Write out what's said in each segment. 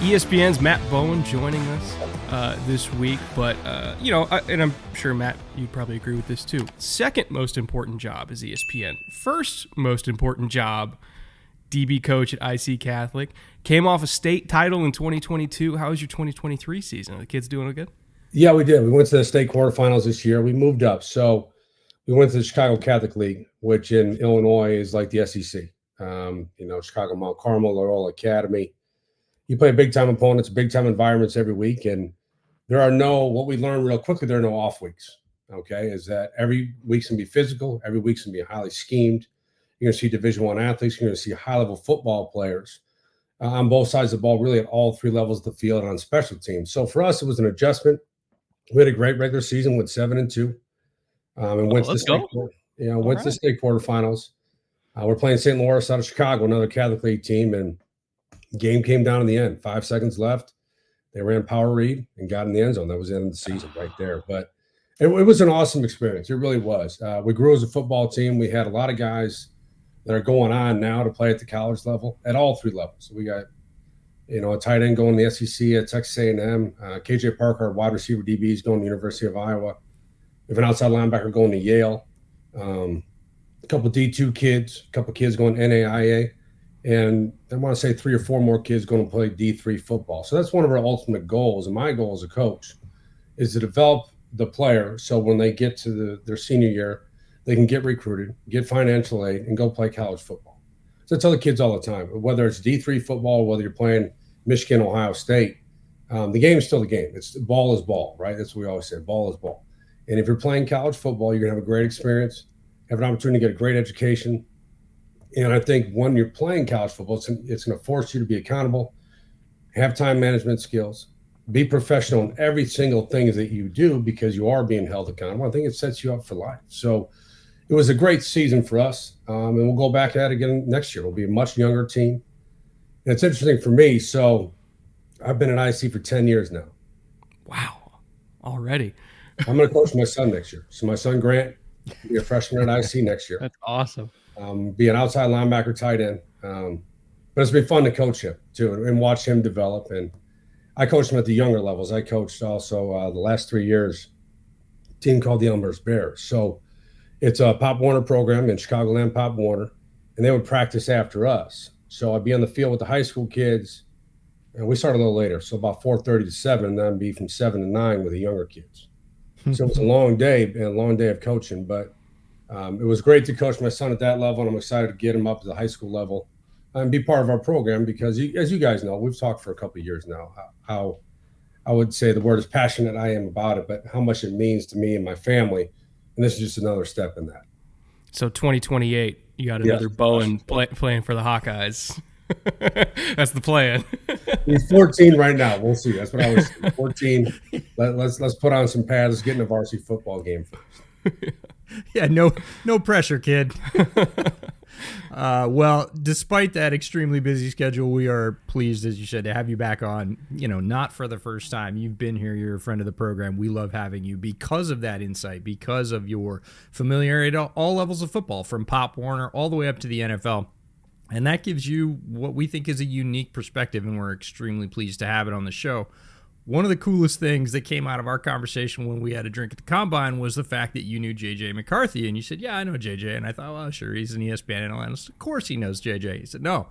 ESPN's Matt Bowen joining us this week, but and I'm sure Matt, you probably agree with this too. Second most important job is ESPN. First most important job, DB coach at IC Catholic. Came off a state title in 2022. How was your 2023 season? Are the kids doing good? Yeah, we did. We went to the state quarterfinals this year. We moved up, so we went to the Chicago Catholic League, which in Illinois is like the SEC. Chicago, Mount Carmel, Loyola Academy. You play big-time opponents, big-time environments every week, and what we learned real quickly, there are no off weeks, okay, is that every week's going to be physical, every week's going to be highly schemed. You're going to see Division I athletes, you're going to see high-level football players on both sides of the ball, really at all three levels of the field and on special teams. So for us, it was an adjustment. We had a great regular season with 7-2, and went to the state quarterfinals. We're playing St. Louis out of Chicago, another Catholic League team, and game came down in the end. 5 seconds left. They ran power read and got in the end zone. That was the end of the season right there. But it was an awesome experience. It really was. We grew as a football team. We had a lot of guys that are going on now to play at the college level at all three levels. We got, a tight end going to the SEC at Texas A&M. KJ Parker, our wide receiver DB, is going to the University of Iowa. We have an outside linebacker going to Yale. A couple D2 kids, a couple kids going to NAIA. And I want to say 3 or 4 more kids going to play D3 football. So that's one of our ultimate goals. And my goal as a coach is to develop the player so when they get to their senior year, they can get recruited, get financial aid, and go play college football. So I tell the kids all the time, whether it's D3 football, whether you're playing Michigan, Ohio State, the game is still the game. Ball is ball, right? That's what we always say. Ball is ball. And if you're playing college football, you're going to have a great experience, have an opportunity to get a great education. And I think when you're playing college football, it's going to force you to be accountable, have time management skills, be professional in every single thing that you do because you are being held accountable. I think it sets you up for life. So it was a great season for us, and we'll go back at it again next year. We'll be a much younger team. And it's interesting for me. So I've been at IC for 10 years now. Wow, already. I'm going to coach my son next year. So my son, Grant, will be a freshman at IC next year. That's awesome. Be an outside linebacker, tight end. But it's been fun to coach him, too, and watch him develop. And I coached him at the younger levels. I coached also the last 3 years a team called the Elmhurst Bears. So it's a Pop Warner program in Chicagoland, Pop Warner, and they would practice after us. So I'd be on the field with the high school kids, and we started a little later, so about 4:30 to 7, and then I'd be from 7 to 9 with the younger kids. So it was a long day of coaching, but it was great to coach my son at that level, and I'm excited to get him up to the high school level and be part of our program because, as you guys know, we've talked for a couple of years now, how I would say the word is passionate I am about it, but how much it means to me and my family, and this is just another step in that. So 2028, you got another Bowen playing for the Hawkeyes. That's the plan. He's 14 right now. We'll see. That's what I was saying. 14. Let's put on some pads. Let's get in a varsity football game first. Yeah, no pressure, kid. Well, despite that extremely busy schedule, we are pleased, as you said, to have you back on, not for the first time. You've been here. You're a friend of the program. We love having you because of that insight, because of your familiarity to all levels of football, from Pop Warner all the way up to the NFL. And that gives you what we think is a unique perspective, and we're extremely pleased to have it on the show. One of the coolest things that came out of our conversation when we had a drink at the Combine was the fact that you knew J.J. McCarthy. And you said, yeah, I know J.J. And I thought, well, sure, he's an ESPN analyst. Of course he knows J.J. He said, no,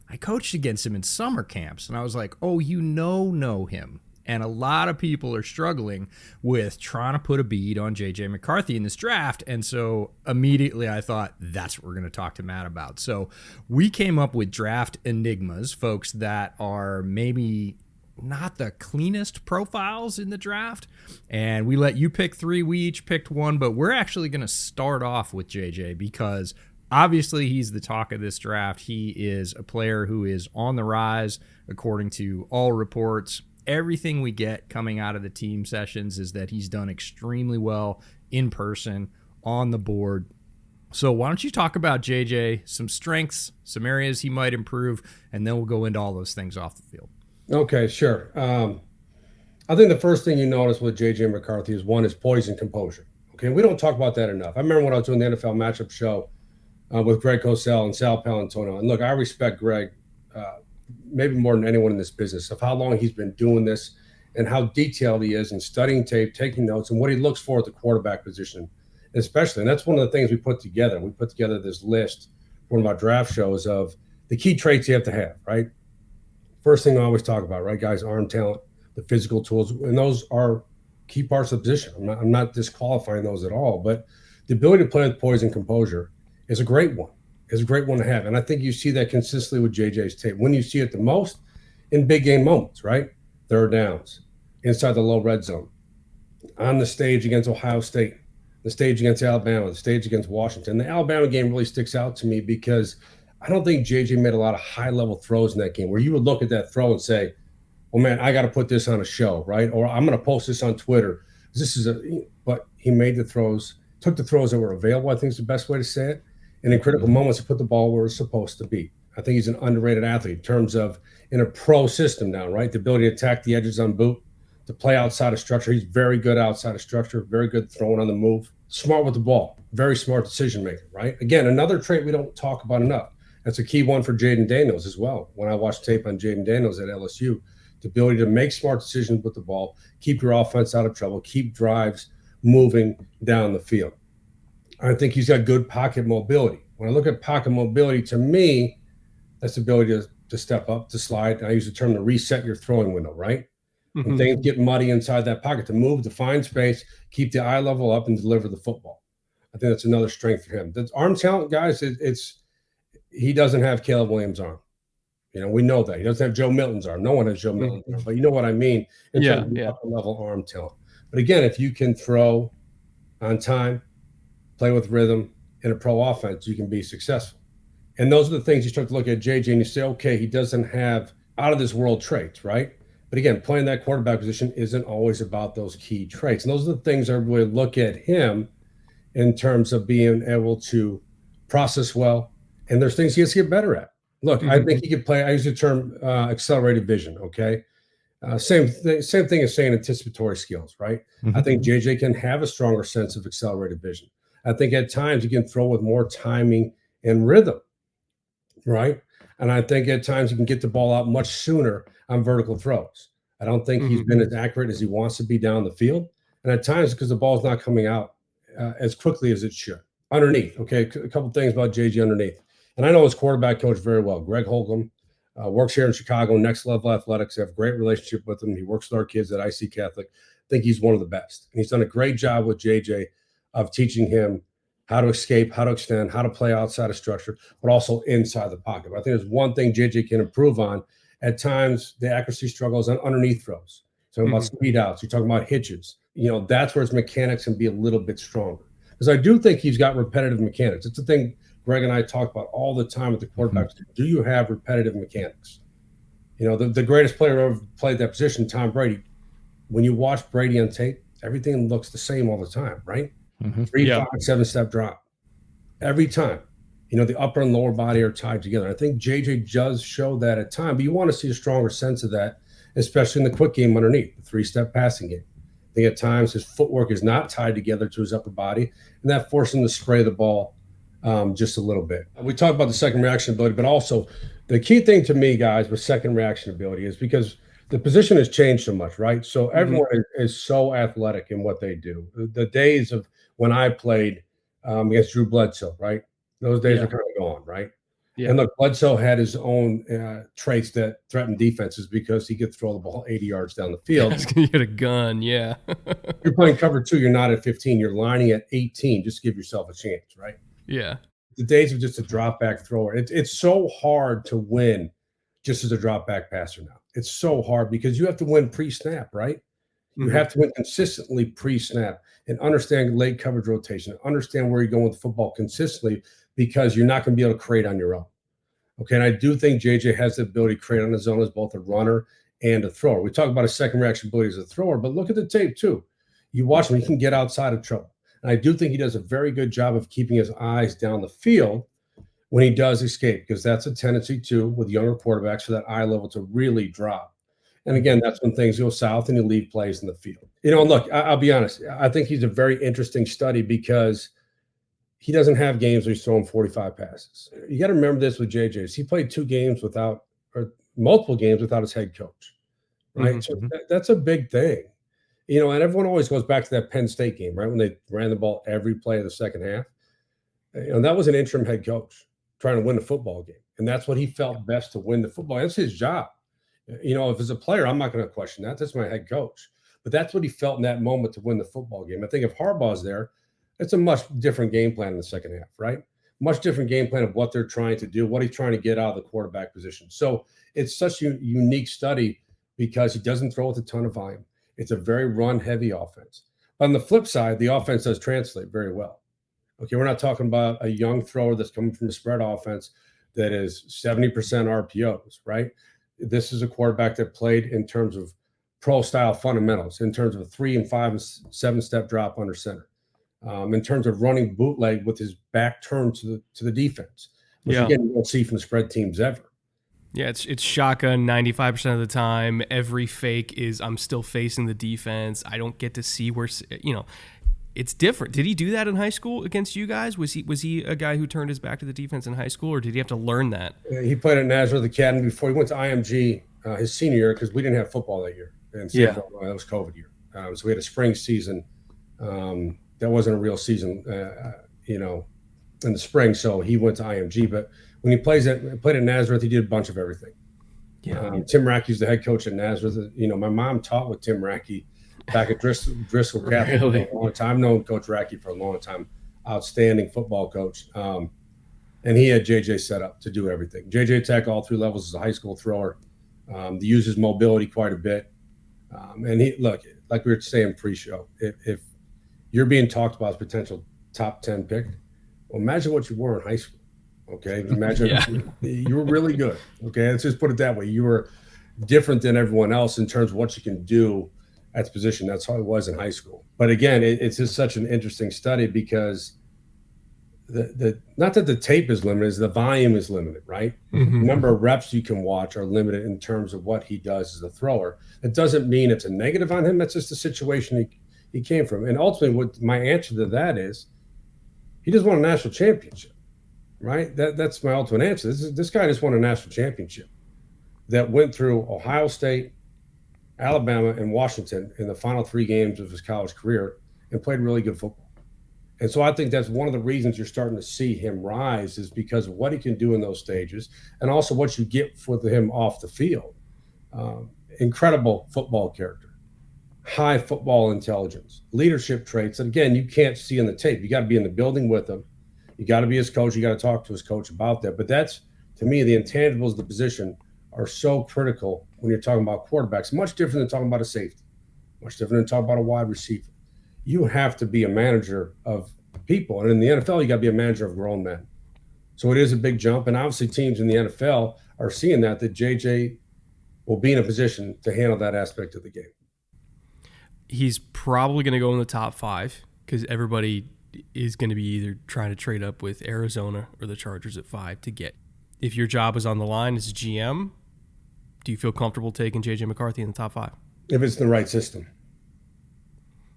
I coached against him in summer camps. And I was like, oh, you know him. And a lot of people are struggling with trying to put a bead on J.J. McCarthy in this draft. And so immediately I thought, that's what we're going to talk to Matt about. So we came up with draft enigmas, folks that are maybe not the cleanest profiles in the draft. And we let you pick 3. We each picked 1, but we're actually going to start off with JJ because obviously he's the talk of this draft. He is a player who is on the rise, according to all reports. Everything we get coming out of the team sessions is that he's done extremely well in person, on the board. So why don't you talk about JJ, some strengths, some areas he might improve, and then we'll go into all those things off the field. Okay, sure. I think the first thing you notice with J.J. McCarthy is, one, is poise and composure. Okay, we don't talk about that enough. I remember when I was doing the NFL matchup show with Greg Cosell and Sal Palantonio. And look, I respect Greg maybe more than anyone in this business, of how long he's been doing this and how detailed he is in studying tape, taking notes, and what he looks for at the quarterback position, especially. And that's one of the things we put together. We put together this list for one of our draft shows of the key traits you have to have, right? First thing I always talk about, right, guys, arm talent, the physical tools, and those are key parts of the position. I'm not disqualifying those at all, but the ability to play with poise and composure is a great one. Is a great one to have. And I think you see that consistently with JJ's tape. When you see it the most, in big game moments, right? Third downs, inside the low red zone, on the stage against Ohio State, the stage against Alabama, the stage against Washington. The Alabama game really sticks out to me because I don't think JJ made a lot of high-level throws in that game where you would look at that throw and say, well, man, I got to put this on a show, right? Or I'm going to post this on Twitter. But he made the throws, took the throws that were available, I think is the best way to say it. And in critical moments, he put the ball where it's supposed to be. I think he's an underrated athlete in terms of in a pro system now, right? The ability to attack the edges on boot, to play outside of structure. He's very good outside of structure, very good throwing on the move, smart with the ball, very smart decision maker, right? Again, another trait we don't talk about enough. That's a key one for Jaden Daniels as well. When I watched tape on Jaden Daniels at LSU, the ability to make smart decisions with the ball, keep your offense out of trouble, keep drives moving down the field. I think he's got good pocket mobility. When I look at pocket mobility, to me, that's the ability to step up, to slide. I use the term to reset your throwing window, right? When things get muddy inside that pocket, to move, to find space, keep the eye level up, and deliver the football. I think that's another strength for him. The arm talent, guys, he doesn't have Caleb Williams' arm. We know that. He doesn't have Joe Milton's arm. No one has Joe Milton's arm, but you know what I mean in terms of upper-level arm talent. But again, if you can throw on time, play with rhythm in a pro offense, you can be successful. And those are the things you start to look at JJ and you say, okay, he doesn't have out of this world traits, right? But again, playing that quarterback position isn't always about those key traits. And those are the things I really look at him in terms of being able to process well. And there's things he has to get better at. Look, I think he could play. I use the term accelerated vision. Okay. Same thing as saying anticipatory skills, right? I think JJ can have a stronger sense of accelerated vision. I think at times he can throw with more timing and rhythm, right? And I think at times he can get the ball out much sooner on vertical throws. I don't think he's been as accurate as he wants to be down the field. And at times because the ball's not coming out as quickly as it should. Underneath, okay, a couple things about JJ underneath. And I know his quarterback coach very well, Greg Holcomb, works here in Chicago, Next Level Athletics. I have a great relationship with him. He works with our kids at IC Catholic. I think he's one of the best. And he's done a great job with JJ of teaching him how to escape, how to extend, how to play outside of structure, but also inside the pocket. But I think there's one thing JJ can improve on. At times, the accuracy struggles on underneath throws. You're talking about speed outs. You're talking about hitches. That's where his mechanics can be a little bit stronger. Because I do think he's got repetitive mechanics. It's a thing Greg and I talk about all the time with the quarterbacks. Do you have repetitive mechanics? The greatest player ever played that position, Tom Brady. When you watch Brady on tape, everything looks the same all the time, right? 3, 5, 7-step drop. Every time. The upper and lower body are tied together. I think JJ does show that at times, but you want to see a stronger sense of that, especially in the quick game underneath, the 3-step passing game. I think at times his footwork is not tied together to his upper body, and that forces him to spray the ball just a little bit. We talk about the second reaction ability, but also the key thing to me, guys, with second reaction ability is because the position has changed so much, right? So everyone is so athletic in what they do. The days of when I played against Drew Bledsoe, right? Those days are kind of gone, right? Yeah. And look, Bledsoe had his own traits that threatened defenses because he could throw the ball 80 yards down the field. You get a gun, yeah. You're playing cover 2, you're not at 15, you're lining at 18 just to give yourself a chance, right? Yeah. The days of just a drop back thrower. It's so hard to win just as a drop back passer now. It's so hard because you have to win pre-snap, right? You have to win consistently pre-snap and understand late coverage rotation, understand where you're going with the football consistently because you're not going to be able to create on your own. Okay, and I do think JJ has the ability to create on his own as both a runner and a thrower. We talk about his second reaction ability as a thrower, but look at the tape too. You watch him, he can get outside of trouble. And I do think he does a very good job of keeping his eyes down the field when he does escape, because that's a tendency too with younger quarterbacks for that eye level to really drop. And again, that's when things go south and you leave plays in the field. Look, I'll be honest. I think he's a very interesting study because he doesn't have games where he's throwing 45 passes. You got to remember this with JJ. He played 2 games without, or multiple games without his head coach, right? Mm-hmm. So that's a big thing. And everyone always goes back to that Penn State game, right? When they ran the ball every play of the second half. That was an interim head coach trying to win the football game. And that's what he felt best to win the football. That's his job. If as a player, I'm not going to question that. That's my head coach. But that's what he felt in that moment to win the football game. I think if Harbaugh's there, it's a much different game plan in the second half, right? Much different game plan of what they're trying to do, what he's trying to get out of the quarterback position. So it's such a unique study because he doesn't throw with a ton of volume. It's a very run-heavy offense. But on the flip side, the offense does translate very well. Okay, we're not talking about a young thrower that's coming from a spread offense that is 70% RPOs, right? This is a quarterback that played in terms of pro-style fundamentals, in terms of a 3 and 5 and 7-step drop under center, in terms of running bootleg with his back turned to the defense, which again you don't see from the spread teams ever. Yeah, it's shotgun 95% of the time. Every fake is I'm still facing the defense. I don't get to see where it's different. Did he do that in high school against you guys? Was he a guy who turned his back to the defense in high school, or did he have to learn that? He played at Nazareth Academy before he went to IMG his senior year because we didn't have football that year. And that was COVID year. So we had a spring season. That wasn't a real season, in the spring. So he went to IMG. But when he played at Nazareth, he did a bunch of everything. Yeah. Tim Rackey's the head coach at Nazareth. My mom taught with Tim Rackey back at Driscoll Catholic for a long time. I've known Coach Rackey for a long time. Outstanding football coach. And he had JJ set up to do everything. JJ attacked all 3 levels as a high school thrower. He uses mobility quite a bit. And like we were saying pre-show, if you're being talked about as potential top 10 pick, well, imagine what you were in high school. Okay, imagine you were really good. Okay, let's just put it that way. You were different than everyone else in terms of what you can do at the position. That's how it was in high school. But again, it's just such an interesting study because the not that the tape is limited, is the volume is limited, right? Mm-hmm. The number of reps you can watch are limited in terms of what he does as a thrower. It doesn't mean it's a negative on him. That's just the situation he came from. And ultimately, what my answer to that is, he just won a national championship, right? That's my ultimate answer. This guy just won a national championship that went through Ohio State, Alabama, and Washington in the final 3 games of his college career and played really good football. And so I think that's one of the reasons you're starting to see him rise is because of what he can do in those stages and also what you get with him off the field. Incredible football character, high football intelligence, leadership traits that, again, you can't see in the tape. You got to be in the building with him. You got to be his coach. You got to talk to his coach about that. But that's, to me, the intangibles of the position are so critical when you're talking about quarterbacks. Much different than talking about a safety, much different than talking about a wide receiver. You have to be a manager of people. And in the NFL, you got to be a manager of grown men. So it is a big jump. And obviously teams in the NFL are seeing that JJ will be in a position to handle that aspect of the game. He's probably going to go in the top 5 because everybody is going to be either trying to trade up with Arizona or the Chargers at 5 to get. If your job is on the line as a GM, do you feel comfortable taking J.J. McCarthy in the top 5? If it's the right system.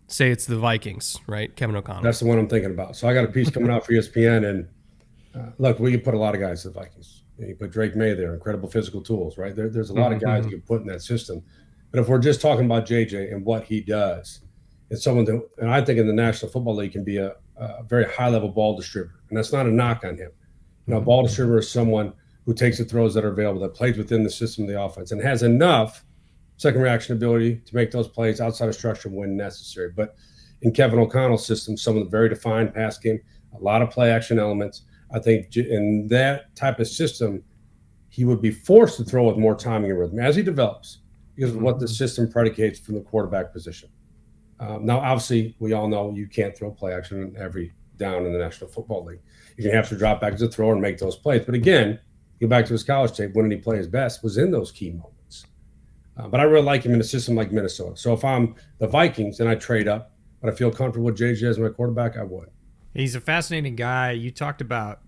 Say it's the Vikings, right? Kevin O'Connell. That's the one I'm thinking about. So I got a piece coming out for ESPN, and look, we can put a lot of guys to the Vikings. You put Drake May there, incredible physical tools, right? There's a lot of guys you can put in that system. But if we're just talking about JJ and what he does, it's someone that, and I think in the National Football League, can be a very high-level ball distributor. And that's not a knock on him. A ball distributor is someone who takes the throws that are available, that plays within the system of the offense, and has enough second reaction ability to make those plays outside of structure when necessary. But in Kevin O'Connell's system, some of the very defined pass game, a lot of play action elements. I think in that type of system, he would be forced to throw with more timing and rhythm as he develops because of what the system predicates from the quarterback position. Now, obviously, we all know you can't throw play action in every down in the National Football League. You're going to have to drop back as a thrower and make those plays. But again, go back to his college tape, when did he play his best was in those key moments. But I really like him in a system like Minnesota. So if I'm the Vikings and I trade up, but I feel comfortable with JJ as my quarterback, I would. He's a fascinating guy. You talked about,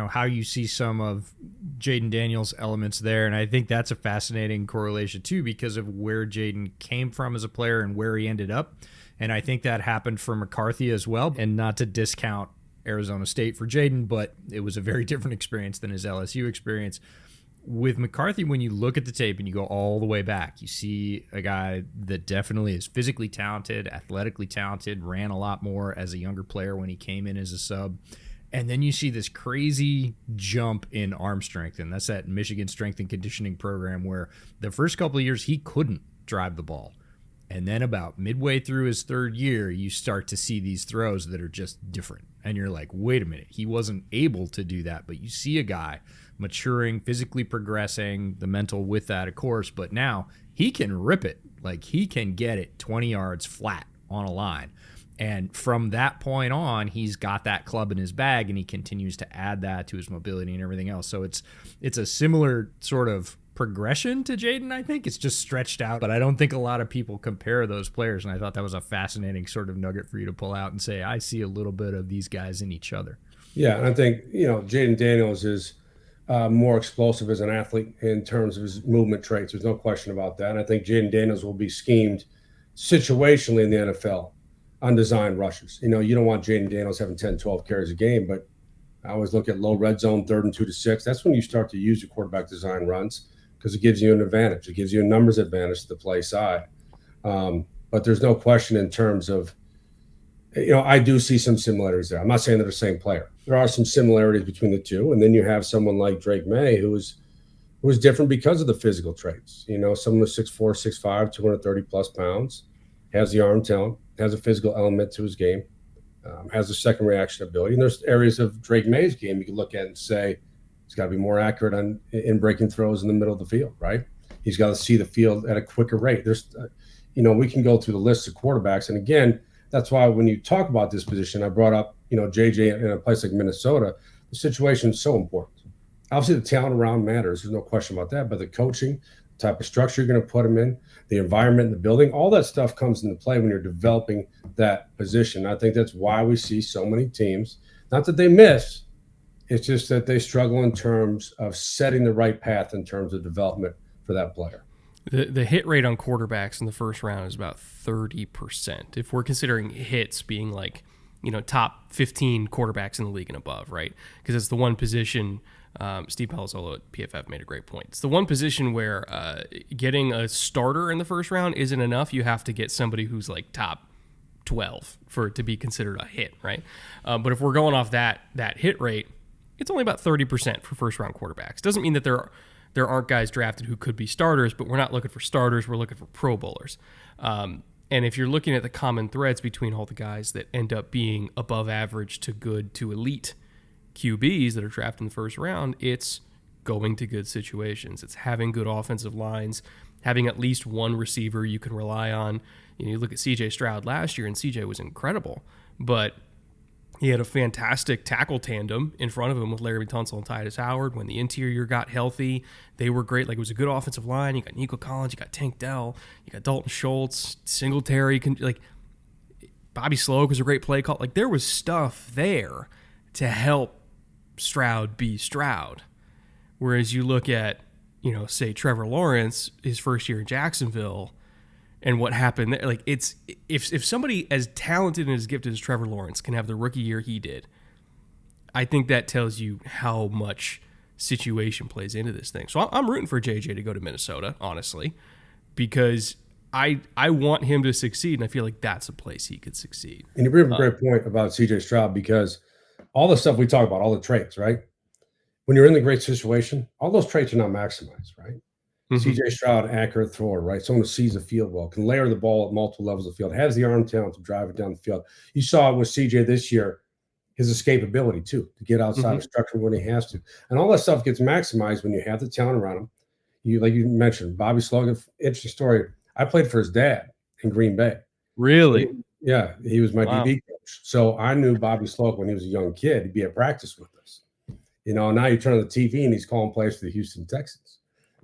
how you see some of Jaden Daniels' elements there, and I think that's a fascinating correlation too because of where Jaden came from as a player and where he ended up. And I think that happened for McCarthy as well. And not to discount Arizona State for Jaden, but it was a very different experience than his LSU experience. with McCarthy, when you look at the tape and you go all the way back, you see a guy that definitely is physically talented, athletically talented, ran a lot more as a younger player when he came in as a sub. And then you see this crazy jump in arm strength, and that's that Michigan strength and conditioning program where the first couple of years he couldn't drive the ball. And then about midway through his third year, you start to see these throws that are just different. And you're like, wait a minute, he wasn't able to do that. But you see a guy maturing, physically progressing, the mental with that, of course. But now he can rip it. Like, he can get it 20 yards flat on a line. And from that point on, he's got that club in his bag, and he continues to add that to his mobility and everything else. So it's a similar sort of progression to Jaden, I think. It's just stretched out, but I don't think a lot of people compare those players, and I thought that was a fascinating sort of nugget for you to pull out and say, I see a little bit of these guys in each other. Yeah, and I think, Jaden Daniels is more explosive as an athlete in terms of his movement traits. There's no question about that. And I think Jaden Daniels will be schemed situationally in the NFL on design rushes. You don't want Jaden Daniels having 10, 12 carries a game, but I always look at low red zone, 3rd and 2 to 6. That's when you start to use your quarterback design runs because it gives you an advantage. It gives you a numbers advantage to the play side. But there's no question in terms of, I do see some similarities there. I'm not saying they're the same player. There are some similarities between the two. And then you have someone like Drake May who was different because of the physical traits. Someone who's 6'4", 6'5", 230 plus pounds, has the arm talent, has a physical element to his game, has a second reaction ability. And there's areas of Drake May's game you can look at and say he's got to be more accurate in breaking throws in the middle of the field, right? He's got to see the field at a quicker rate. There's, we can go through the list of quarterbacks. And again, that's why when you talk about this position, I brought up, JJ in a place like Minnesota, the situation is so important. Obviously, the talent around matters. There's no question about that. But the coaching, the type of structure you're going to put him in, the environment in the building, all that stuff comes into play when you're developing that position. I think that's why we see so many teams, not that they miss, it's just that they struggle in terms of setting the right path in terms of development for that player. The hit rate on quarterbacks in the first round is about 30%. If we're considering hits being like, top 15 quarterbacks in the league and above, right? Because it's the one position, Steve Palazzolo at PFF made a great point. It's the one position where getting a starter in the first round isn't enough. You have to get somebody who's like top 12 for it to be considered a hit, right? But if we're going off that hit rate, it's only about 30% for first round quarterbacks. Doesn't mean that there aren't guys drafted who could be starters, but we're not looking for starters. We're looking for Pro Bowlers. And if you're looking at the common threads between all the guys that end up being above average to good to elite QBs that are drafted in the first round, it's going to good situations. It's having good offensive lines, having at least one receiver you can rely on. You look at CJ Stroud last year, and CJ was incredible, but he had a fantastic tackle tandem in front of him with Larry Tunsil and Titus Howard. When the interior got healthy, they were great. Like, it was a good offensive line. You got Nico Collins, you got Tank Dell, you got Dalton Schultz, Singletary. Bobby Sloak was a great play call. Like, there was stuff there to help Stroud be Stroud. Whereas you look at, say Trevor Lawrence, his first year in Jacksonville, and what happened there, like, it's if somebody as talented and as gifted as Trevor Lawrence can have the rookie year he did, I think that tells you how much situation plays into this thing. So I'm rooting for JJ to go to Minnesota, honestly, because I want him to succeed, and I feel like that's a place he could succeed. And you bring up a great point about CJ Stroud, because all the stuff we talk about, all the traits, right? When you're in the great situation, all those traits are not maximized, right? Mm-hmm. CJ Stroud, accurate thrower, right? Someone who sees the field well, can layer the ball at multiple levels of the field, has the arm talent to drive it down the field. You saw it with CJ this year, his escapability too, to get outside of structure when he has to. And all that stuff gets maximized when you have the talent around him. Like you mentioned, Bobby Slogan, interesting story. I played for his dad in Green Bay. Really? Yeah, he was my DB coach. So I knew Bobby Slogan when he was a young kid. He'd be at practice with us. Now you turn on the TV and he's calling plays for the Houston Texans.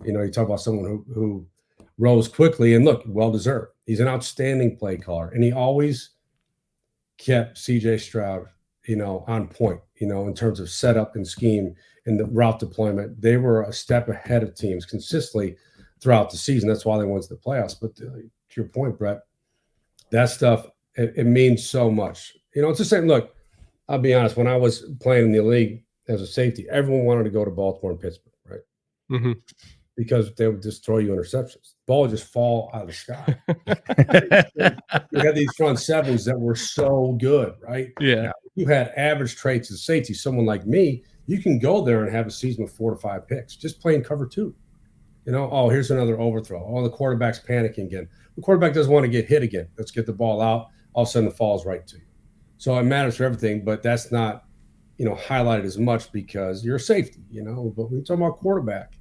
You talk about someone who rose quickly and look, well-deserved. He's an outstanding play caller, and he always kept CJ Stroud, on point, in terms of setup and scheme and the route deployment. They were a step ahead of teams consistently throughout the season. That's why they went to the playoffs. But to your point, Brett, that stuff, it means so much. It's the same. Look, I'll be honest. When I was playing in the league as a safety, everyone wanted to go to Baltimore and Pittsburgh, right? Mm-hmm. because they would just throw you interceptions. The ball would just fall out of the sky. You had these front sevens that were so good, right? Yeah. Now, you had average traits as safety. Someone like me, you can go there and have a season with 4 to 5 picks, just playing cover 2. Oh, here's another overthrow. Oh, the quarterback's panicking again. The quarterback doesn't want to get hit again. Let's get the ball out. All of a sudden, it falls right to you. So it matters for everything, but that's not, highlighted as much because you're a safety, But when you talk about quarterback,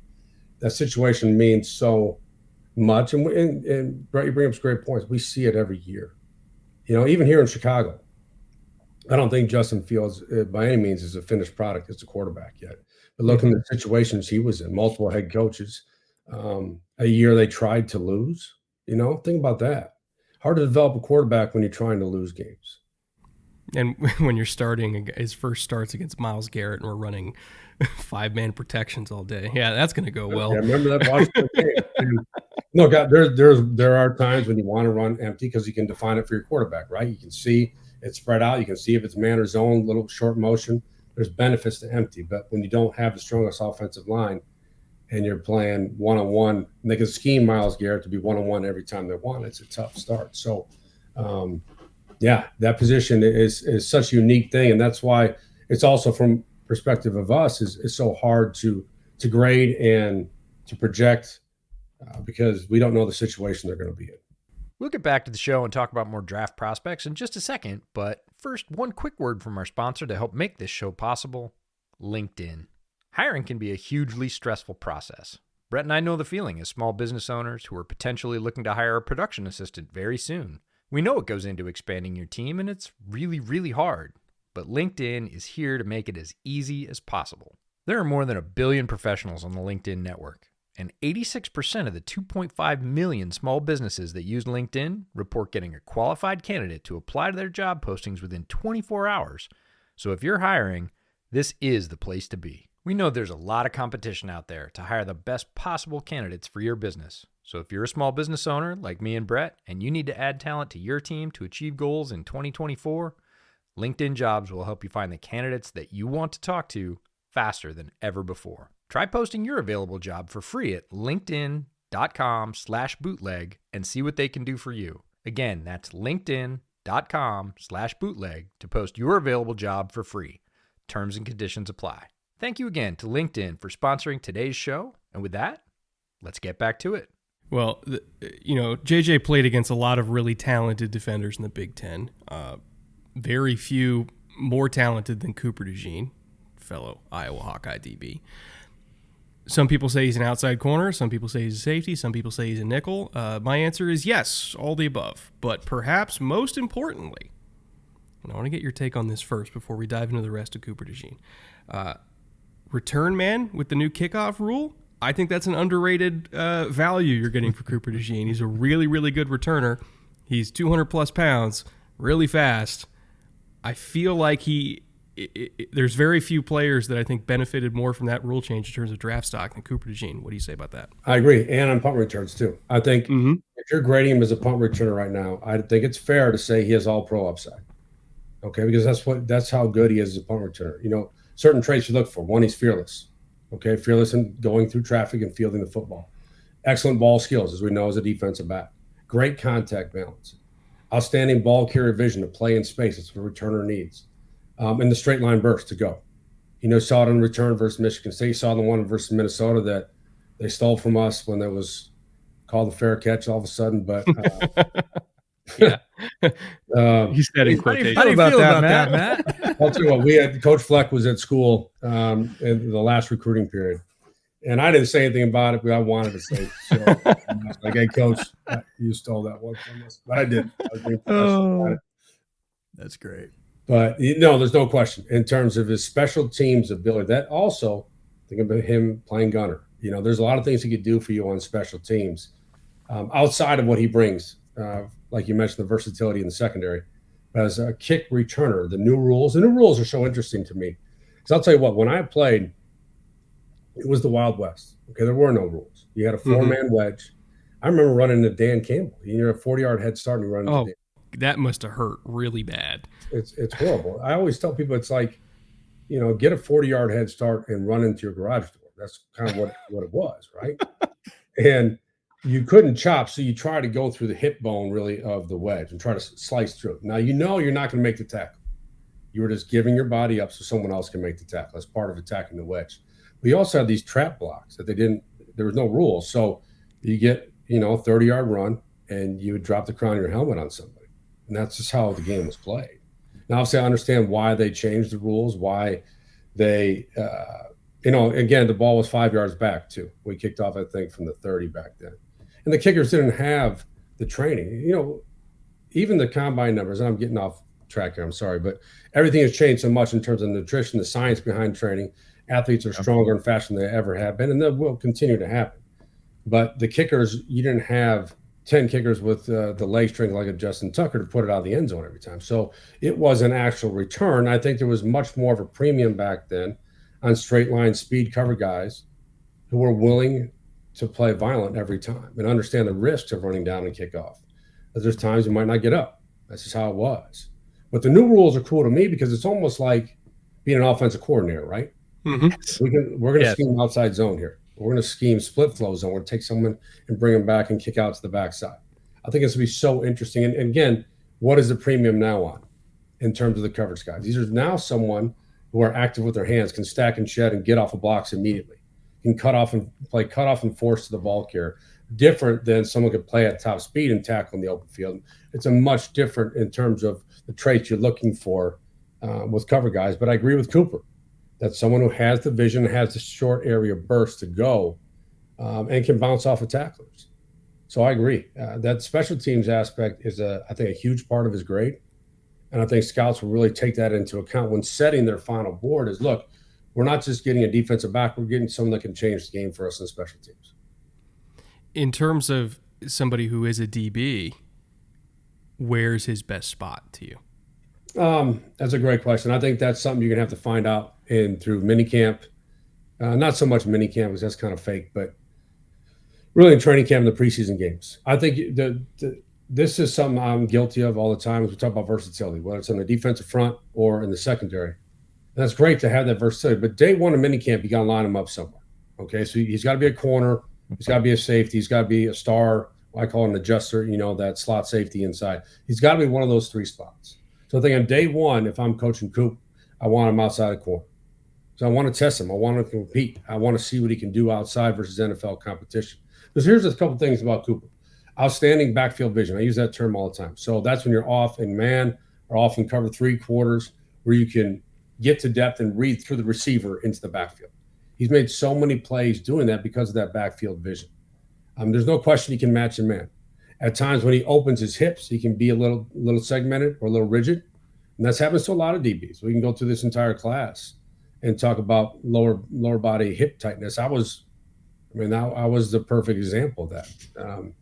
that situation means so much. And Brett, you bring up some great points. We see it every year. Even here in Chicago, I don't think Justin Fields, by any means, is a finished product as a quarterback yet. But look at the situations he was in, multiple head coaches. A year they tried to lose. Think about that. Hard to develop a quarterback when you're trying to lose games. And when you're starting, his first starts against Myles Garrett, and we're running 5-man protections all day. Yeah, that's going to go well. Yeah, remember that Washington game? No, God, there are times when you want to run empty because you can define it for your quarterback, right? You can see it spread out. You can see if it's man or zone, little short motion. There's benefits to empty. But when you don't have the strongest offensive line and you're playing one-on-one, they can scheme Myles Garrett to be one-on-one every time they want. It's a tough start. So, that position is such a unique thing. And that's why it's also from perspective of us is so hard to grade and to project because we don't know the situation they're going to be in. We'll get back to the show and talk about more draft prospects in just a second, but first, one quick word from our sponsor to help make this show possible, LinkedIn. Hiring can be a hugely stressful process. Brett and I know the feeling as small business owners who are potentially looking to hire a production assistant very soon. We know what goes into expanding your team, and it's really, really hard. But LinkedIn is here to make it as easy as possible. There are more than 1 billion professionals on the LinkedIn network, and 86% of the 2.5 million small businesses that use LinkedIn report getting a qualified candidate to apply to their job postings within 24 hours. So if you're hiring, this is the place to be. We know there's a lot of competition out there to hire the best possible candidates for your business. So if you're a small business owner like me and Brett, and you need to add talent to your team to achieve goals in 2024, LinkedIn Jobs will help you find the candidates that you want to talk to faster than ever before. Try posting your available job for free at linkedin.com/bootleg and see what they can do for you. Again, that's linkedin.com/bootleg to post your available job for free. Terms and conditions apply. Thank you again to LinkedIn for sponsoring today's show. And with that, let's get back to it. Well, JJ played against a lot of really talented defenders in the Big Ten. Very few more talented than Cooper DeJean, fellow Iowa Hawkeye DB. Some people say he's an outside corner. Some people say he's a safety. Some people say he's a nickel. My answer is yes, all the above. But perhaps most importantly, and I want to get your take on this first before we dive into the rest of Cooper DeJean. Return man with the new kickoff rule, I think that's an underrated value you're getting for Cooper DeJean. He's a really, really good returner. He's 200-plus pounds, really fast. I feel like there's very few players that I think benefited more from that rule change in terms of draft stock than Cooper DeJean. What do you say about that? I agree, and on punt returns too. I think if you're grading him as a punt returner right now, I think it's fair to say he has all-pro upside. Okay, because that's how good he is as a punt returner. Certain traits you look for. One, he's fearless. Okay, fearless in going through traffic and fielding the football. Excellent ball skills, as we know, as a defensive back. Great contact balance. Outstanding ball carrier vision to play in space. That's what a returner needs. And the straight line burst to go. Saw it on return versus Michigan State. Saw the one versus Minnesota that they stole from us when that was called a fair catch all of a sudden. But yeah, he said in quotation. How do you feel about that, Matt? I'll tell you what. We had Coach Fleck was at school in the last recruiting period, and I didn't say anything about it, but I wanted to say. So I was like, "Hey, Coach, you stole that one from us," but I didn't. I was being professional about it. That's great. But there's no question in terms of his special teams ability. That also, think about him playing gunner. There's a lot of things he could do for you on special teams outside of what he brings. Like you mentioned, the versatility in the secondary. As a kick returner, the new rules are so interesting to me. Because I'll tell you what, when I played, it was the Wild West. Okay, there were no rules. You had a 4-man wedge. I remember running into Dan Campbell. You're a 40-yard head start and you run into Dan. That must have hurt really bad. It's horrible. I always tell people it's like, get a 40-yard head start and run into your garage door. That's kind of what it was, right? And you couldn't chop, so you try to go through the hip bone really of the wedge and try to slice through it. Now, you're not going to make the tackle. You were just giving your body up so someone else can make the tackle. That's part of attacking the wedge. But you also had these trap blocks that there was no rules. So you get, a 30-yard run and you would drop the crown of your helmet on somebody. And that's just how the game was played. Now, obviously, I understand why they changed the rules, why they, again, the ball was 5 yards back, too. We kicked off, I think, from the 30 back then. And the kickers didn't have the training. Even the combine numbers, and I'm getting off track here, I'm sorry, but everything has changed so much in terms of nutrition, the science behind training. Athletes are stronger and faster than they ever have been, and that will continue to happen. But the kickers, you didn't have 10 kickers with the leg strength like a Justin Tucker to put it out of the end zone every time. So it was an actual return. I think there was much more of a premium back then on straight line speed cover guys who were willing to play violent every time and understand the risks of running down and kick off. But there's times you might not get up. That's just how it was. But the new rules are cool to me because it's almost like being an offensive coordinator, right? Mm-hmm. We're going to scheme outside zone here. We're going to scheme split flow zone. We're going to take someone and bring them back and kick out to the backside. I think it's going to be so interesting. And again, what is the premium now on in terms of the coverage guys? These are now someone who are active with their hands, can stack and shed and get off of blocks immediately, can cut off and force to the ball carrier. Different than someone could play at top speed and tackle in the open field. It's a much different in terms of the traits you're looking for with cover guys. But I agree with Cooper. That's someone who has the vision, has the short area burst to go, and can bounce off of tacklers. So I agree. That special teams aspect is, I think, a huge part of his grade. And I think scouts will really take that into account when setting their final board is, look, we're not just getting a defensive back, we're getting someone that can change the game for us in special teams. In terms of somebody who is a DB, where's his best spot to you? That's a great question. I think that's something you're going to have to find out through minicamp. Not so much minicamp because that's kind of fake, but really in training camp and the preseason games. I think this is something I'm guilty of all the time as we talk about versatility, whether it's on the defensive front or in the secondary. And that's great to have that versatility. But day one of minicamp, you got to line him up somewhere. Okay, so he's got to be a corner. He's got to be a safety. He's got to be a star. I call it an adjuster, that slot safety inside. He's got to be one of those three spots. So I think on day one, if I'm coaching Coop, I want him outside the corner. So I want to test him. I want to compete. I want to see what he can do outside versus NFL competition. Because here's a couple things about Cooper. Outstanding backfield vision. I use that term all the time. So that's when you're off in man or off in cover 3/4 where you can get to depth and read through the receiver into the backfield. He's made so many plays doing that because of that backfield vision. There's no question he can match a man. At times when he opens his hips, he can be a little segmented or a little rigid. And that happens to a lot of DBs. We can go through this entire class and talk about lower body hip tightness. I was the perfect example of that.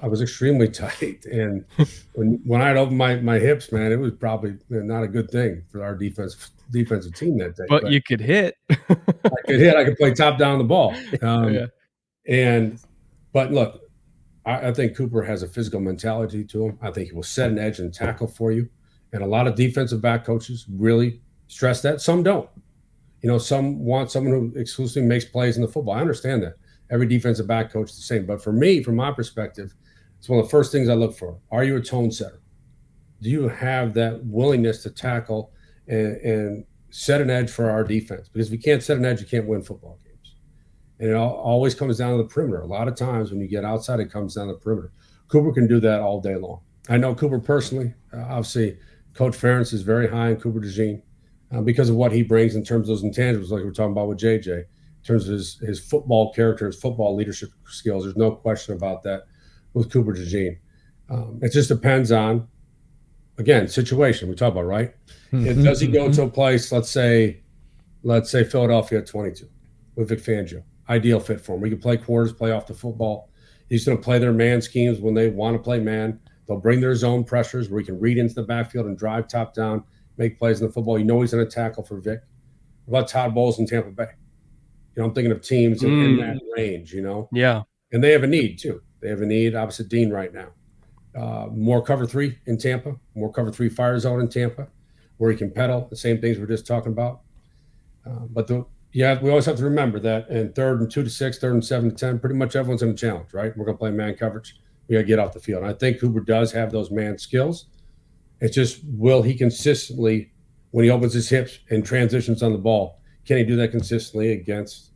I was extremely tight. And when I'd open my hips, man, it was probably not a good thing for our defensive team that day. But you could hit. I could hit. I could play top down the ball. Yeah. But look, I think Cooper has a physical mentality to him. I think he will set an edge and tackle for you. And a lot of defensive back coaches really stress that. Some don't. Some want someone who exclusively makes plays in the football. I understand that. Every defensive back coach is the same. But for me, from my perspective, it's one of the first things I look for. Are you a tone setter? Do you have that willingness to tackle and set an edge for our defense? Because if you can't set an edge, you can't win football games. And it always comes down to the perimeter. A lot of times when you get outside, it comes down to the perimeter. Cooper can do that all day long. I know Cooper personally. Obviously, Coach Ferentz is very high on Cooper DeJean because of what he brings in terms of those intangibles, like we're talking about with JJ, in terms of his football character, his football leadership skills. There's no question about that with Cooper DeJean. It just depends on, again, situation we talk about, right? Mm-hmm, does he go to a place, let's say Philadelphia at 22 with Vic Fangio? Ideal fit for him. We can play quarters, play off the football. He's going to play their man schemes when they want to play man. They'll bring their zone pressures where he can read into the backfield and drive top down, make plays in the football. He's going to tackle for Vic. What about Todd Bowles in Tampa Bay? I'm thinking of teams in that range, Yeah. And they have a need, too. They have a need opposite Dean right now. More cover 3 in Tampa, more cover 3 fire zone in Tampa, where he can pedal, the same things we're just talking about. But Yeah, we always have to remember that in 3rd and 2 to 6, 3rd and 7 to 10, pretty much everyone's in a challenge, right? We're going to play man coverage. We got to get off the field. And I think Cooper does have those man skills. It's just, will he consistently, when he opens his hips and transitions on the ball, can he do that consistently against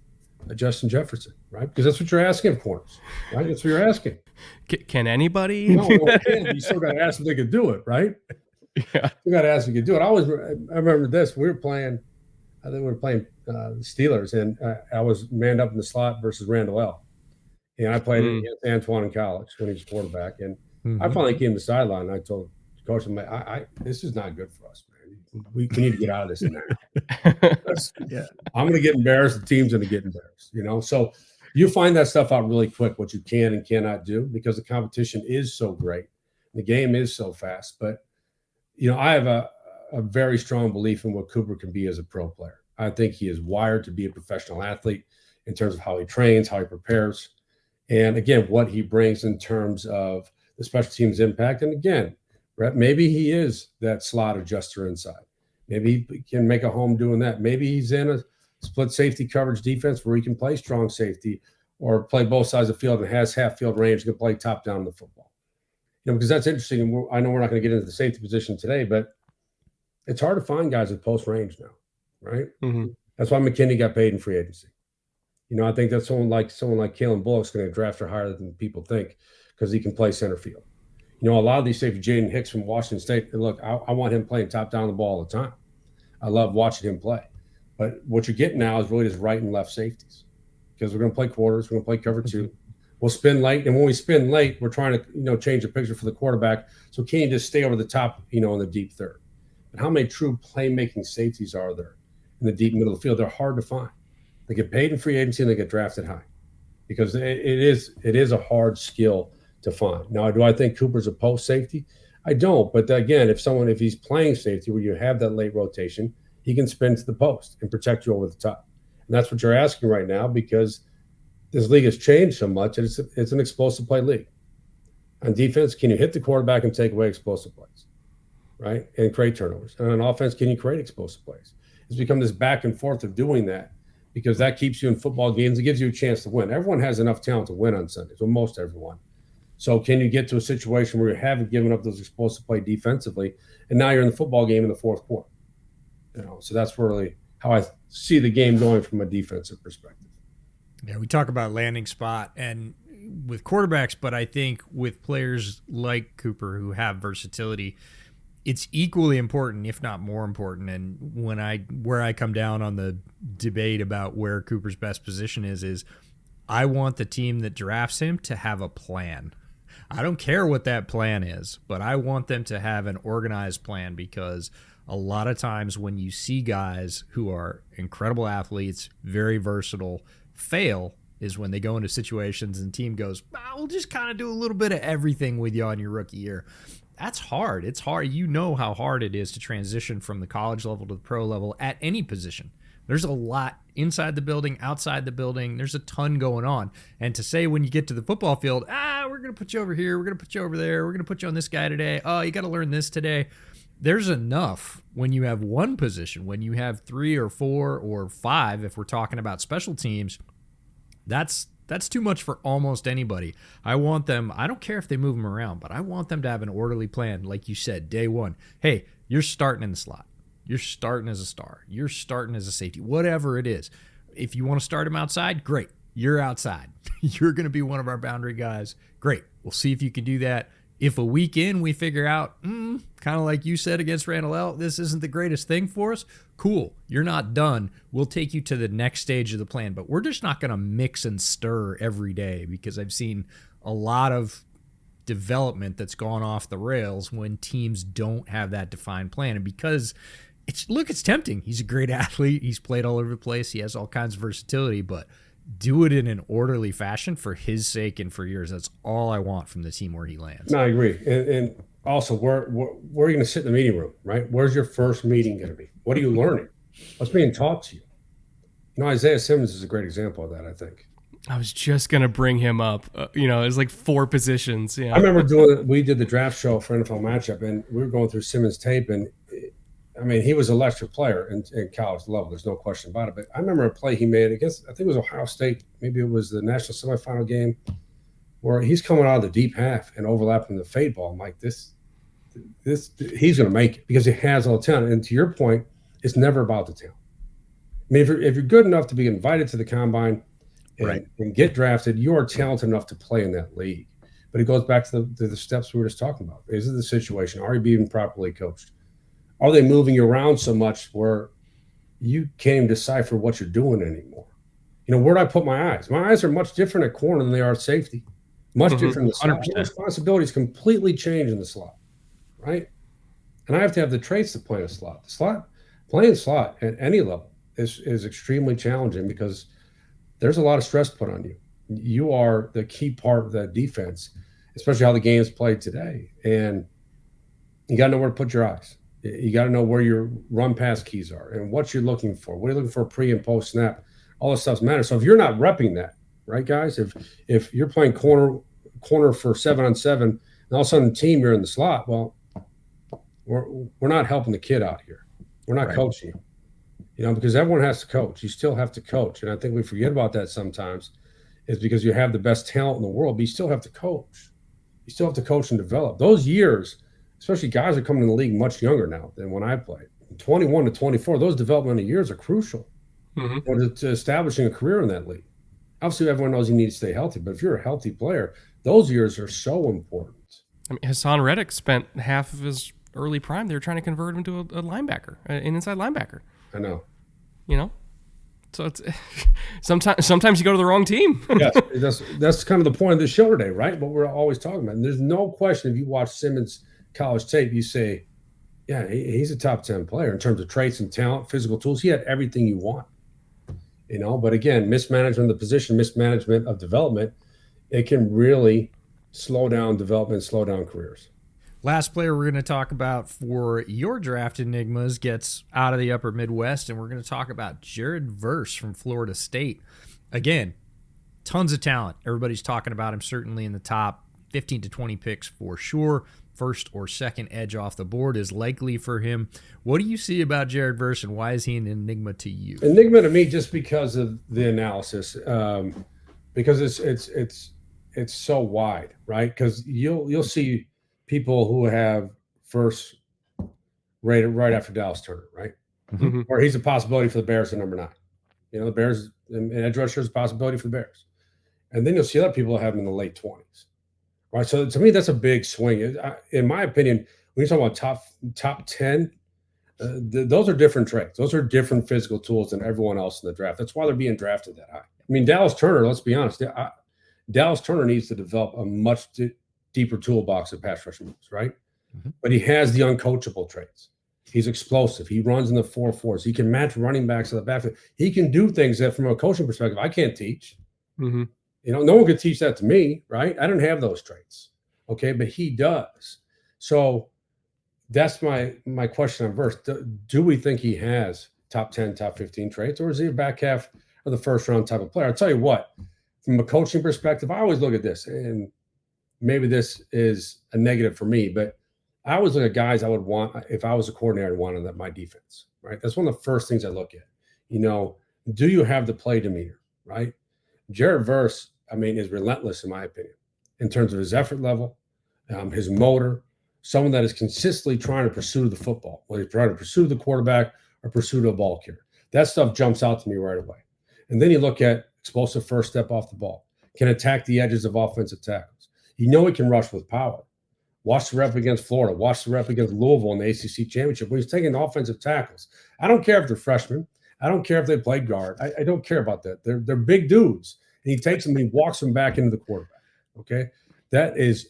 Justin Jefferson, right? Because that's what you're asking, corners, right? That's what you're asking. Can anybody? No, you can't. You still got to ask if they could do it, right? Yeah. You got to ask if you could do it. I remember this. We were playing, I think we were playing the Steelers, and I was manned up in the slot versus Randall L. And I played against Antoine in college when he was quarterback. And I finally came to the sideline, and I told Coach, this is not good for us, man. We need to get out of this now. I'm going to get embarrassed. The team's going to get embarrassed, So you find that stuff out really quick, what you can and cannot do, because the competition is so great. The game is so fast. But, I have a very strong belief in what Cooper can be as a pro player. I think he is wired to be a professional athlete in terms of how he trains, how he prepares, and, again, what he brings in terms of the special teams impact. And, again, maybe he is that slot adjuster inside. Maybe he can make a home doing that. Maybe he's in a split safety coverage defense where he can play strong safety or play both sides of the field and has half field range and can play top down in the football. Because that's interesting. And I know we're not going to get into the safety position today, but it's hard to find guys at post range now, right? Mm-hmm. That's why McKinney got paid in free agency. I think that someone like Kalen Bullock's going to draft her higher than people think because he can play center field. A lot of these safety, Jaden Hicks from Washington State, look, I want him playing top down the ball all the time. I love watching him play. But what you're getting now is really just right and left safeties because we're going to play quarters. We're going to play cover two. We'll spin late. And when we spin late, we're trying to, change the picture for the quarterback. So can you just stay over the top, in the deep third? But how many true playmaking safeties are there in the deep middle of the field? They're hard to find. They get paid in free agency and they get drafted high because it is a hard skill to find. Now, do I think Cooper's a post safety? I don't. But again, if he's playing safety where you have that late rotation, he can spin to the post and protect you over the top. And that's what you're asking right now because this league has changed so much. It's an explosive play league. On defense, can you hit the quarterback and take away explosive plays, right? And create turnovers. And on offense, can you create explosive plays? It's become this back and forth of doing that because that keeps you in football games. It gives you a chance to win. Everyone has enough talent to win on Sundays, well, most everyone. So can you get to a situation where you haven't given up those explosive play defensively, and now you're in the football game in the fourth quarter? So that's really how I see the game going from a defensive perspective. Yeah, we talk about landing spot and with quarterbacks, but I think with players like Cooper who have versatility, it's equally important, if not more important. And where I come down on the debate about where Cooper's best position is I want the team that drafts him to have a plan. I don't care what that plan is, but I want them to have an organized plan because a lot of times when you see guys who are incredible athletes, very versatile, fail is when they go into situations and the team goes, we'll just kind of do a little bit of everything with you on your rookie year. That's hard. It's hard. You know how hard it is to transition from the college level to the pro level at any position. There's a lot inside the building, outside the building. There's a ton going on. And to say when you get to the football field, we're going to put you over here, we're going to put you over there, we're going to put you on this guy today. Oh, you got to learn this today. There's enough when you have one position. When you have 3 or 4 or 5, if we're talking about special teams, that's too much for almost anybody. I want them, I don't care if they move them around, but I want them to have an orderly plan. Like you said, day one, hey, you're starting in the slot. You're starting as a star. You're starting as a safety, whatever it is. If you want to start him outside, great. You're outside. You're going to be one of our boundary guys. Great. We'll see if you can do that. If a week in we figure out, kind of like you said against Randall L., this isn't the greatest thing for us, cool. You're not done. We'll take you to the next stage of the plan. But we're just not going to mix and stir every day because I've seen a lot of development that's gone off the rails when teams don't have that defined plan. And because it's tempting. He's a great athlete. He's played all over the place. He has all kinds of versatility, but do it in an orderly fashion for his sake and for yours. That's all I want from the team where he lands. No, I agree. And also, where are you going to sit in the meeting room, right? Where's your first meeting going to be? What are you learning? What's being taught to you? Isaiah Simmons is a great example of that, I think. I was just going to bring him up. It's like 4 positions. Yeah. I remember we did the draft show for NFL Matchup, and we were going through Simmons' tape, and I mean, he was an electric player in college level. There's no question about it. But I remember a play he made against, I think it was Ohio State. Maybe it was the national semifinal game where he's coming out of the deep half and overlapping the fade ball. I'm like, this he's going to make it because he has all the talent. And to your point, it's never about the talent. I mean, if you're good enough to be invited to the combine and get drafted, you are talented enough to play in that league. But it goes back to the steps we were just talking about. Is it the situation? Are you being properly coached? Are they moving you around so much where you can't even decipher what you're doing anymore? Where do I put my eyes? My eyes are much different at corner than they are at safety. Much different in the slot. 100%. Your responsibilities completely change in the slot, right? And I have to have the traits to play in a slot. Playing slot at any level is extremely challenging because there's a lot of stress put on you. You are the key part of that defense, especially how the game is played today. And you got to know where to put your eyes. You got to know where your run pass keys are and what you're looking for. What are you looking for pre and post snap? All this stuff matters. So if you're not repping that, right, guys? If you're playing corner for 7-on-7, and all of a sudden team you're in the slot, well, we're not helping the kid out here. We're not coaching him. Because everyone has to coach. You still have to coach. And I think we forget about that sometimes, is because you have the best talent in the world, but you still have to coach. You still have to coach and develop. Those years, especially guys are coming in the league much younger now than when I played. 21 to 24, those developmental years are crucial to establishing a career in that league. Obviously, everyone knows you need to stay healthy, but if you're a healthy player, those years are so important. I mean, Hassan Reddick spent half of his early prime. They were trying to convert him to a linebacker, an inside linebacker. I know. So it's sometimes you go to the wrong team. Yes, that's kind of the point of the show today, right? What we're always talking about. And there's no question if you watch Simmons' college tape, you say, yeah, he's a top 10 player in terms of traits and talent, physical tools. He had everything you want, But again, mismanagement of the position, mismanagement of development, it can really slow down development, slow down careers. Last player we're going to talk about for your draft Enigmas gets out of the upper Midwest, and we're going to talk about Jared Verse from Florida State. Again, tons of talent. Everybody's talking about him, certainly in the top 15 to 20 picks for sure. First or second edge off the board is likely for him. What do you see about Jared Verse, and why is he an enigma to you? Enigma to me just because of the analysis, because it's so wide, right? Because you'll see people who have first rated right after Dallas Turner, right? Mm-hmm. Or he's a possibility for the Bears at number 9. The Bears and edge rusher is a possibility for the Bears. And then you'll see other people have him in the late 20s, right? So to me, that's a big swing. In my opinion, when you talk about top 10, those are different traits. Those are different physical tools than everyone else in the draft. That's why they're being drafted that high. I mean, Dallas Turner, let's be honest, Dallas Turner needs to develop a much deeper toolbox of pass rush moves, right? Mm-hmm. But he has the uncoachable traits. He's explosive. He runs in the 4.4s. He can match running backs in the backfield. He can do things that, from a coaching perspective, I can't teach. Mm-hmm. No one could teach that to me, right? I don't have those traits, okay? But he does. So that's my question on Verse. Do we think he has top 10, top 15 traits, or is he a back half of the first round type of player? I'll tell you what, from a coaching perspective, I always look at this, and maybe this is a negative for me, but I always look at guys I would want, if I was a coordinator, I'd want on my defense, right? That's one of the first things I look at. Do you have the play demeanor, right? Jared Verse, is relentless in my opinion, in terms of his effort level, his motor, someone that is consistently trying to pursue the football, whether he's trying to pursue the quarterback or pursue the ball carrier. That stuff jumps out to me right away. And then you look at explosive first step off the ball, can attack the edges of offensive tackles. He can rush with power. Watch the rep against Florida. Watch the rep against Louisville in the ACC championship when he's taking offensive tackles. I don't care if they're freshmen. I don't care if they played guard. I don't care about that. They're big dudes. And he takes them and he walks them back into the quarterback. Okay? That is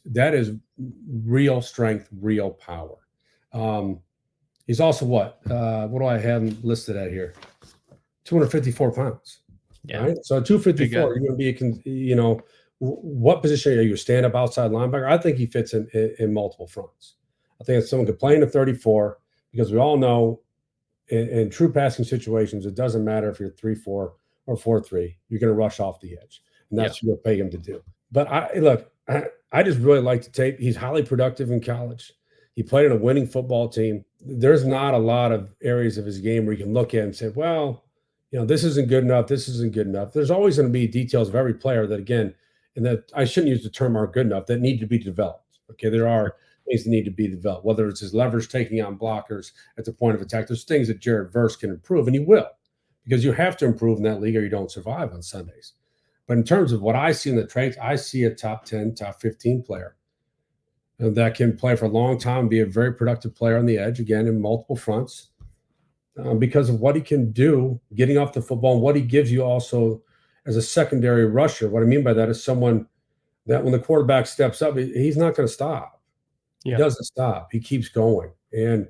real strength, real power. He's also what do I have him listed at here? 254 pounds. Yeah. Right? So 254, you're going to be, what position are you? A stand-up outside linebacker? I think he fits in multiple fronts. I think if someone could play in a 34, because we all know in true passing situations, it doesn't matter if you're 3-4 or 4-3, you're going to rush off the edge. And that's what you'll pay him to do. But I just really like the tape. He's highly productive in college. He played in a winning football team. There's not a lot of areas of his game where you can look at and say, well, this isn't good enough. This isn't good enough. There's always going to be details of every player that, again, and that I shouldn't use the term aren't good enough, that need to be developed. Okay, there are things that need to be developed, whether it's his leverage taking on blockers at the point of attack. There's things that Jared Verse can improve, and he will, because you have to improve in that league or you don't survive on Sundays. But in terms of what I see in the traits, I see a top 10, top 15 player that can play for a long time and be a very productive player on the edge, again, in multiple fronts, because of what he can do getting off the football and what he gives you also as a secondary rusher. What I mean by that is someone that when the quarterback steps up, he's not going to stop. Yeah. He doesn't stop. He keeps going. And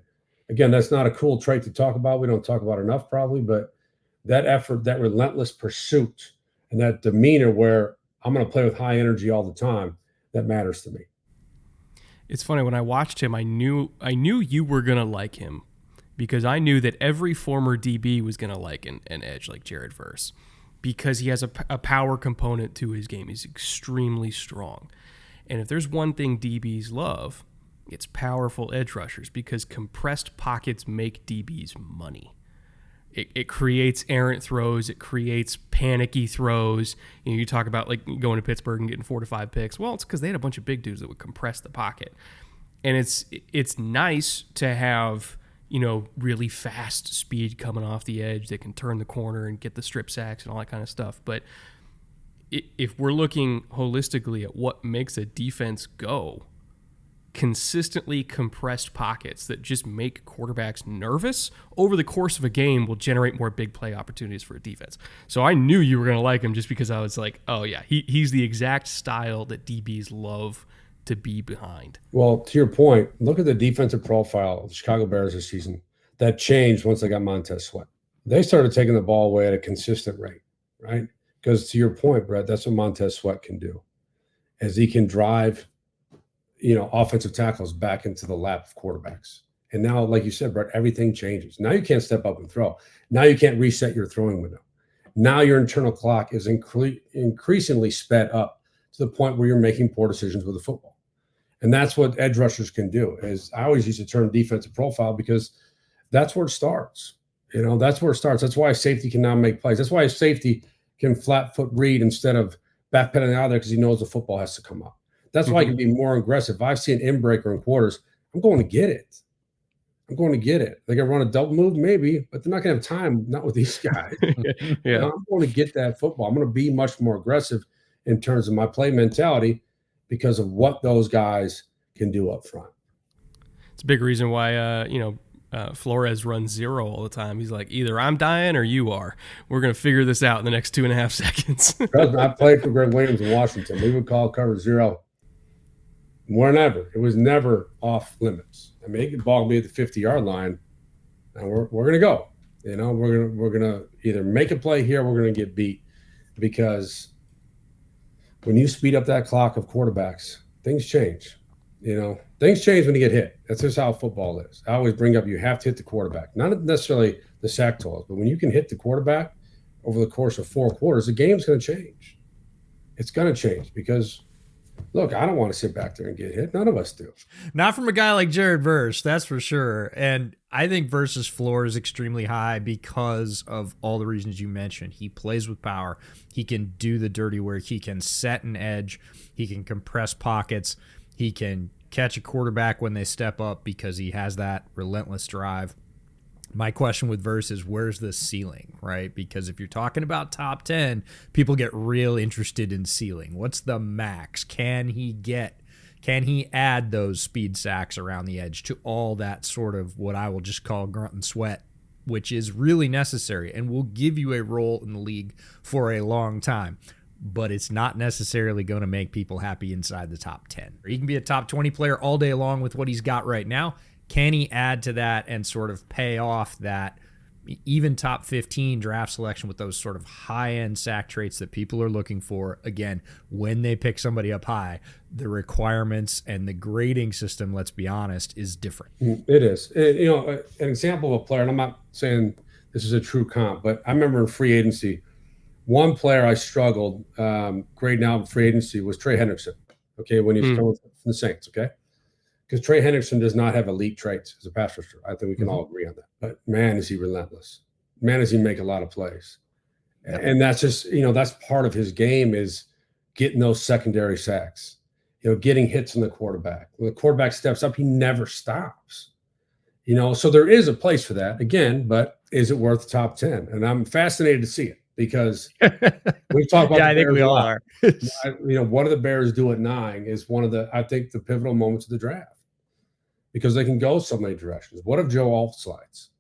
again, that's not a cool trait to talk about. We don't talk about enough probably, but that effort, that relentless pursuit, and that demeanor where I'm going to play with high energy all the time, that matters to me. It's funny, when I watched him, I knew you were going to like him, because I knew that every former DB was going to like an edge like Jared Verse, because he has a power component to his game. He's extremely strong. And if there's one thing DBs love, it's powerful edge rushers, because compressed pockets make DBs money. It creates errant throws. It creates panicky throws. You talk about like going to Pittsburgh and getting 4 to 5 picks. Well, it's because they had a bunch of big dudes that would compress the pocket. And it's nice to have, really fast speed coming off the edge that can turn the corner and get the strip sacks and all that kind of stuff. But if we're looking holistically at what makes a defense go, consistently compressed pockets that just make quarterbacks nervous over the course of a game will generate more big play opportunities for a defense. So I knew you were going to like him just because I was like, oh yeah, he's the exact style that DBs love to be behind. Well, to your point, look at the defensive profile of the Chicago Bears this season. That changed once they got Montez Sweat. They started taking the ball away at a consistent rate, right? Because to your point, Brett, that's what Montez Sweat can do, as he can drive offensive tackles back into the lap of quarterbacks. And now, like you said, Brett, everything changes. Now you can't step up and throw. Now you can't reset your throwing window. Now your internal clock is increasingly sped up to the point where you're making poor decisions with the football. And that's what edge rushers can do. Is I always use the term defensive profile, because that's where it starts. That's where it starts. That's why safety can now make plays. That's why a safety can flat foot read instead of backpedaling out of there, because he knows the football has to come up. That's why I can be more aggressive. If I see an in-breaker in quarters, I'm going to get it. They're going to run a double move, maybe, but they're not going to have time, not with these guys. Yeah. I'm going to get that football. I'm going to be much more aggressive in terms of my play mentality because of what those guys can do up front. It's a big reason why, Flores runs zero all the time. He's like, either I'm dying or you are. We're going to figure this out in the next 2.5 seconds. I played for Greg Williams in Washington. We would call cover zero whenever. It was never off limits. I mean, it could ball me at the 50-yard line, and we're going to go. We're gonna either make a play here, or we're going to get beat, because when you speed up that clock of quarterbacks, things change. Things change when you get hit. That's just how football is. I always bring up, you have to hit the quarterback, not necessarily the sack totals, but when you can hit the quarterback over the course of 4 quarters, the game's going to change. It's going to change, because look, I don't want to sit back there and get hit. None of us do. Not from a guy like Jared Verse, that's for sure. And I think Verse's floor is extremely high because of all the reasons you mentioned. He plays with power. He can do the dirty work. He can set an edge. He can compress pockets. He can catch a quarterback when they step up because he has that relentless drive. My question with Verse is, where's the ceiling, right? Because if you're talking about top 10, people get real interested in ceiling. What's the max? Can he add those speed sacks around the edge to all that sort of what I will just call grunt and sweat, which is really necessary and will give you a role in the league for a long time, but it's not necessarily going to make people happy inside the top 10. He can be a top 20 player all day long with what he's got right now. Can he add to that and sort of pay off that even top 15 draft selection with those sort of high-end sack traits that people are looking for? Again, when they pick somebody up high, the requirements and the grading system, let's be honest, is different. It is. An example of a player, and I'm not saying this is a true comp, but I remember in free agency, one player I struggled grading out in free agency was Trey Hendrickson, okay, when he was coming from the Saints, okay? because Trey Hendrickson does not have elite traits as a pass rusher. I think we can all agree on that. But man, is he relentless. Man, does he make a lot of plays. Yep. And that's just, that's part of his game is getting those secondary sacks, getting hits on the quarterback. When the quarterback steps up, he never stops. So there is a place for that again, but is it worth the top 10? And I'm fascinated to see it because we've talked about I think we all are. What do the Bears do at 9 is one of I think the pivotal moments of the draft because they can go so many directions. What if Joe Alt slides?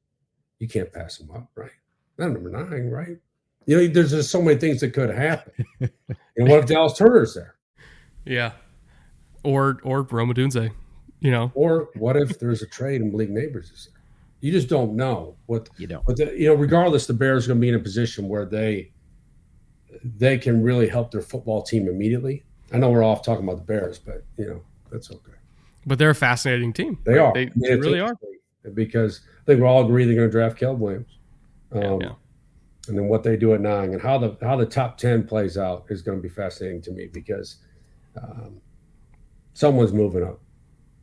You can't pass him up, right? Not number 9, right? There's just so many things that could happen. What if Dallas Turner's there? Yeah. Or Rome Odunze, Or what if there's a trade and Malik Neighbors is there? You just don't know what you don't. But regardless, the Bears are going to be in a position where they can really help their football team immediately. I know we're off talking about the Bears, but that's okay. But they're a fascinating team. They are. They really are. Because I think we all agree they're going to draft Caleb Williams. And then what they do at 9 and how the top 10 plays out is going to be fascinating to me because someone's moving up.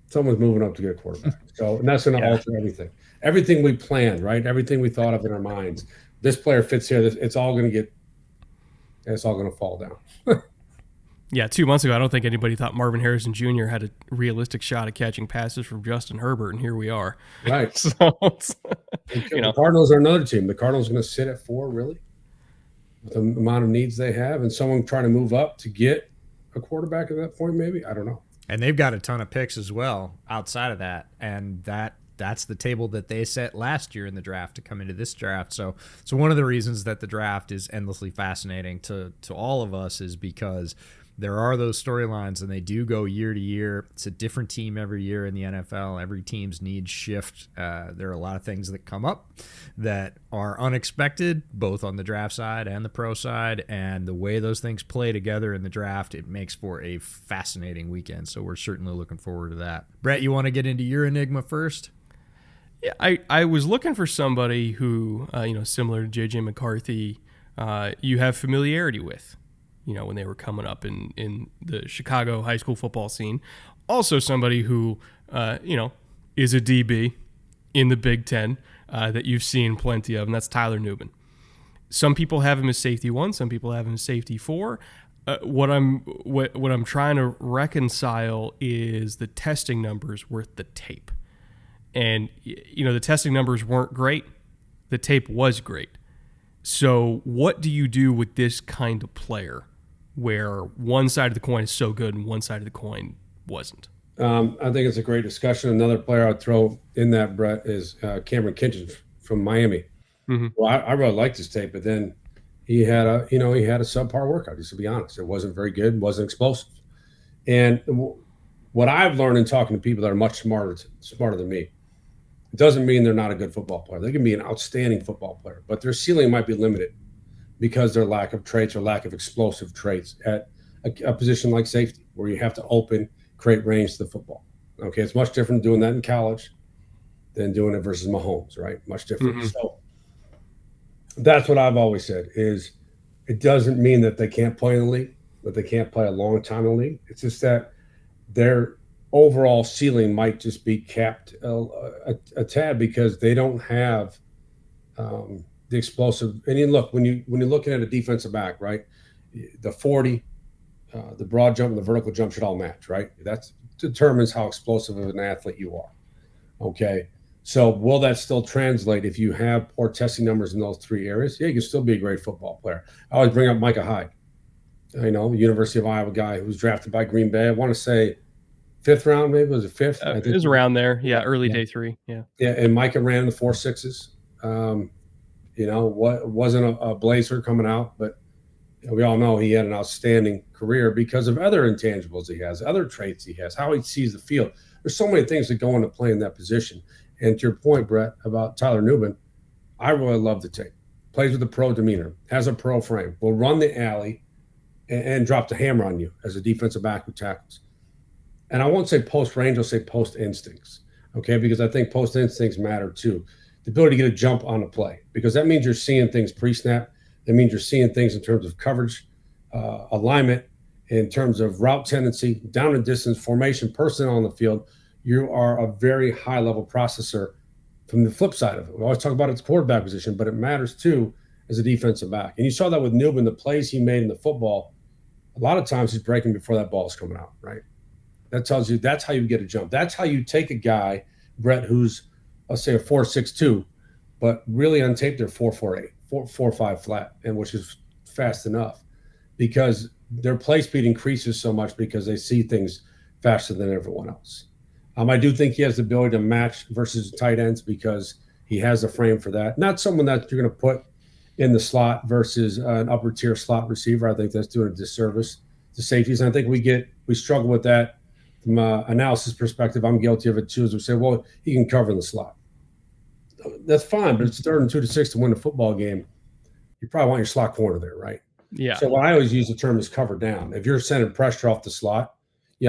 Someone's moving up to get a quarterback. And that's going to alter everything. Everything we planned, right? Everything we thought of in our minds. This player fits here. It's all going to fall down. Yeah, 2 months ago, I don't think anybody thought Marvin Harrison Jr. had a realistic shot at catching passes from Justin Herbert, and here we are. Right. So, the Cardinals are another team. The Cardinals are going to sit at 4, really, with the amount of needs they have, and someone trying to move up to get a quarterback at that point, maybe? I don't know. And they've got a ton of picks as well outside of that, and that's the table that they set last year in the draft to come into this draft. So one of the reasons that the draft is endlessly fascinating to all of us is because there are those storylines, and they do go year to year. It's a different team every year in the NFL. Every team's needs shift. There are a lot of things that come up that are unexpected, both on the draft side and the pro side, and the way those things play together in the draft, it makes for a fascinating weekend. So we're certainly looking forward to that. Brett, you want to get into your Enigma first? Yeah, I was looking for somebody who, similar to J.J. McCarthy, you have familiarity with. When they were coming up in the Chicago high school football scene. Also somebody who, is a DB in the Big Ten that you've seen plenty of, and that's Tyler Nubin. Some people have him as safety 1, some people have him as safety 4. What I'm trying to reconcile is the testing numbers with the tape. And, the testing numbers weren't great. The tape was great. So what do you do with this kind of player where one side of the coin is so good and one side of the coin wasn't? I think it's a great discussion. Another player I'd throw in that, Brett, is Cameron Kinchens from Miami. Mm-hmm. Well, I really liked his tape, but then he had a subpar workout, just to be honest. It wasn't very good, wasn't explosive. And what I've learned in talking to people that are much smarter than me, it doesn't mean they're not a good football player. They can be an outstanding football player, but their ceiling might be limited because their lack of traits or lack of explosive traits at a position like safety, where you have to create range to the football. Okay, it's much different doing that in college than doing it versus Mahomes, right? Much different. Mm-hmm. So that's what I've always said is it doesn't mean that they can't play in the league, that they can't play a long time in the league. It's just that their overall ceiling might just be capped a tad because they don't have the explosive. And you look, when you're looking at a defensive back, right, the 40, the broad jump and the vertical jump should all match, right? That determines how explosive of an athlete you are. Okay, so will that still translate if you have poor testing numbers in those 3 areas? Yeah, you can still be a great football player. I always bring up Micah Hyde, University of Iowa guy who was drafted by Green Bay. I want to say 5th round, maybe was it 5th? I think it was around there. Yeah, early day 3. Yeah. Yeah, and Micah ran the 4.6s. What wasn't a blazer coming out, but we all know he had an outstanding career because of other intangibles he has, other traits he has, how he sees the field. There's so many things that go into play in that position. And to your point, Brett, about Tyler Nubin, I really love the tape. Plays with a pro demeanor, has a pro frame, will run the alley and drop the hammer on you as a defensive back who tackles. And I won't say post range, I'll say post instincts, okay? Because I think post instincts matter too. The ability to get a jump on a play, because that means you're seeing things pre-snap. That means you're seeing things in terms of coverage, alignment, in terms of route tendency, down and distance, formation, personnel on the field. you are a very high level processor from the flip side of it. We always talk about its quarterback position, but it matters too as a defensive back. And you saw that with Nubin, the plays he made in the football. A lot of times he's breaking before that ball is coming out, right? That tells you that's how you get a jump. That's how you take a guy, Brett, who's, let's say, a 4.62, but really on tape they're 4.48, 4.45 flat, and which is fast enough because their play speed increases so much because they see things faster than everyone else. I do think he has the ability to match versus tight ends because he has a frame for that. Not someone that you're going to put in the slot versus an upper tier slot receiver. I think that's doing a disservice to safeties. And I think we struggle with that from an analysis perspective. I'm guilty of it too, as we say, well, he can cover in the slot. That's fine, but it's 3rd and 2 to 6 to win a football game. You probably want your slot corner there, right? Yeah. So what I always use the term is cover down. If you're sending pressure off the slot,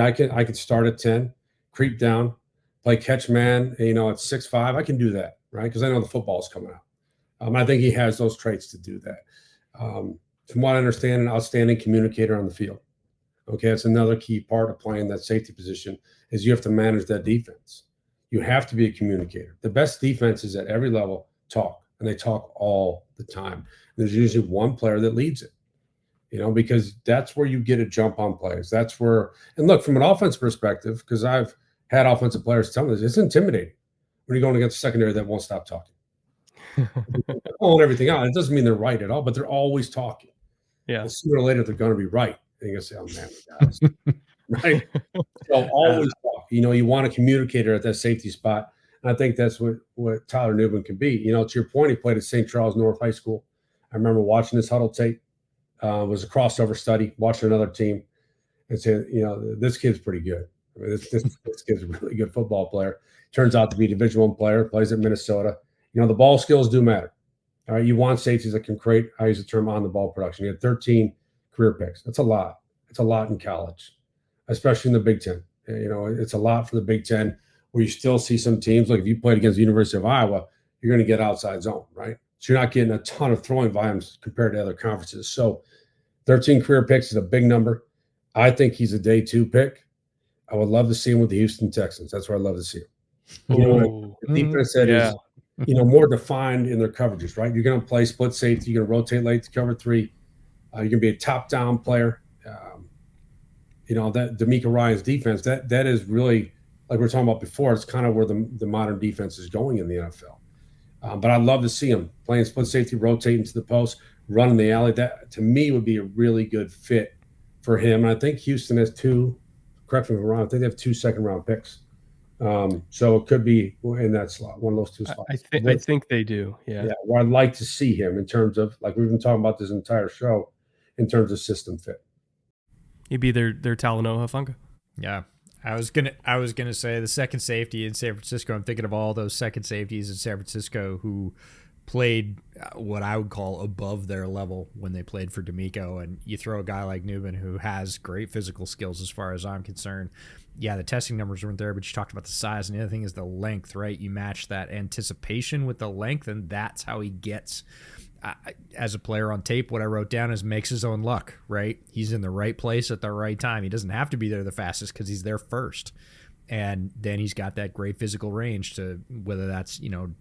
I could start at 10, creep down, play catch man, at 6'5". I can do that, right? Because I know the football's coming out. I think he has those traits to do that. From what I understand, an outstanding communicator on the field. Okay, that's another key part of playing that safety position is you have to manage that defense. You have to be a communicator. The best defenses at every level talk, and they talk all the time. There's usually one player that leads it, because that's where you get a jump on plays. That's where, and look, from an offense perspective, because I've had offensive players tell me this, it's intimidating when you're going against a secondary that won't stop talking. Calling everything out. It doesn't mean they're right at all, but they're always talking. Yeah. And sooner or later, they're going to be right. And you're going to say, oh, man, guys. Right? So always talk. You want a communicator at that safety spot. And I think that's what Tyler Nubin can be. To your point, he played at St. Charles North High School. I remember watching this huddle tape. It was a crossover study, watching another team and saying, this kid's pretty good. I mean, this kid's a really good football player. Turns out to be a Division I player, plays at Minnesota. The ball skills do matter. All right, you want safeties that can create, I use the term on the ball production. You had 13 career picks. That's a lot. It's a lot in college, especially in the Big Ten. It's a lot for the Big Ten where you still see some teams, like if you played against the University of Iowa, you're going to get outside zone, right? So you're not getting a ton of throwing volumes compared to other conferences. So 13 career picks is a big number. I think he's a day 2 pick. I would love to see him with the Houston Texans. That's where I'd love to see him. The defense that is more defined in their coverages, right? You're going to play split safety. You're going to rotate late to cover 3. You're going to be a top-down player. That D'Amico Ryan's defense, that is really, like we were talking about before, it's kind of where the modern defense is going in the NFL. But I'd love to see him playing split safety, rotating to the post, running the alley. That, to me, would be a really good fit for him. And I think Houston has 2, correct me if I'm wrong, I think they have 2 second-round picks. So it could be in that slot, one of those 2 slots. I think they do. Yeah. Where I'd like to see him in terms of, like we've been talking about this entire show, in terms of system fit. He'd be their Talanoa Hufanga. Yeah. I was gonna say the second safety in San Francisco. I'm thinking of all those second safeties in San Francisco who played what I would call above their level when they played for D'Amico. And you throw a guy like Nubin who has great physical skills as far as I'm concerned. Yeah, the testing numbers weren't there, but you talked about the size. And the other thing is the length, right? You match that anticipation with the length, and that's how he gets, as a player on tape, what I wrote down is makes his own luck, right? He's in the right place at the right time. He doesn't have to be there the fastest because he's there first. And then he's got that great physical range to, whether that's,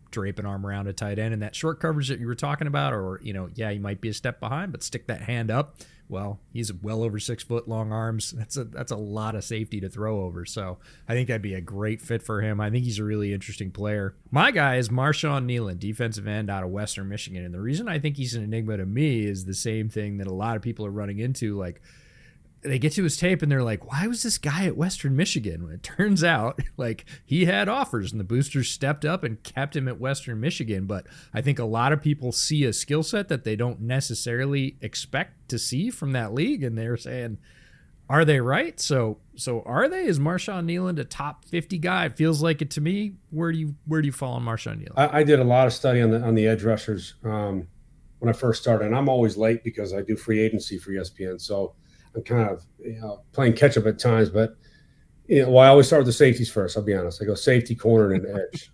drape an arm around a tight end and that short coverage that you were talking about, or, he might be a step behind, but stick that hand up. Well, he's well over 6 foot long arms. That's a lot of safety to throw over. So I think that'd be a great fit for him. I think he's a really interesting player. My guy is Marshawn Kneeland, defensive end out of Western Michigan. And the reason I think he's an enigma to me is the same thing that a lot of people are running into. Like, they get to his tape and they're like, why was this guy at Western Michigan? When it turns out, like, he had offers and the boosters stepped up and kept him at Western Michigan. But I think a lot of people see a skill set that they don't necessarily expect to see from that league. And they're saying, are they right? So are they? Is Marshawn Kneeland a top 50 guy? It feels like it to me. Where do you fall on Marshawn Kneeland? I did a lot of study on the edge rushers when I first started. And I'm always late because I do free agency for ESPN. So I'm kind of playing catch up at times, but I always start with the safeties first. I'll be honest. I go safety, corner, and edge.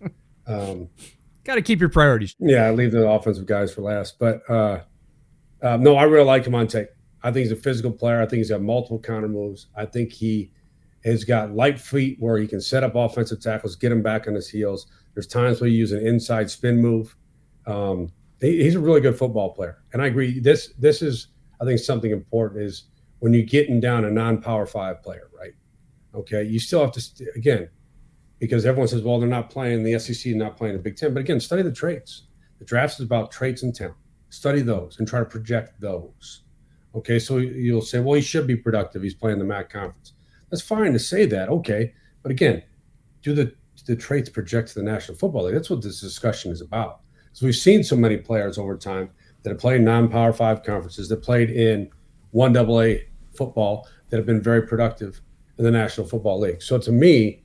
Got to keep your priorities. Yeah, I leave the offensive guys for last. But no, I really like him on tape. I think he's a physical player. I think he's got multiple counter moves. I think he He's got light feet where he can set up offensive tackles, get him back on his heels. There's times where you use an inside spin move. He's a really good football player. And I agree. This is, I think, something important is when you're getting down a non-Power 5 player, right? Okay, you still have to, again, because everyone says, well, they're not playing the SEC, not playing the Big Ten. But again, study the traits. The draft is about traits and talent. Study those and try to project those. Okay, so you'll say, well, he should be productive. He's playing the MAC conference. That's fine to say that, okay. But again, do the traits project to the National Football League? That's what this discussion is about. So we've seen so many players over time that have played non-Power 5 conferences, that played in 1AA football, that have been very productive in the National Football League. So to me,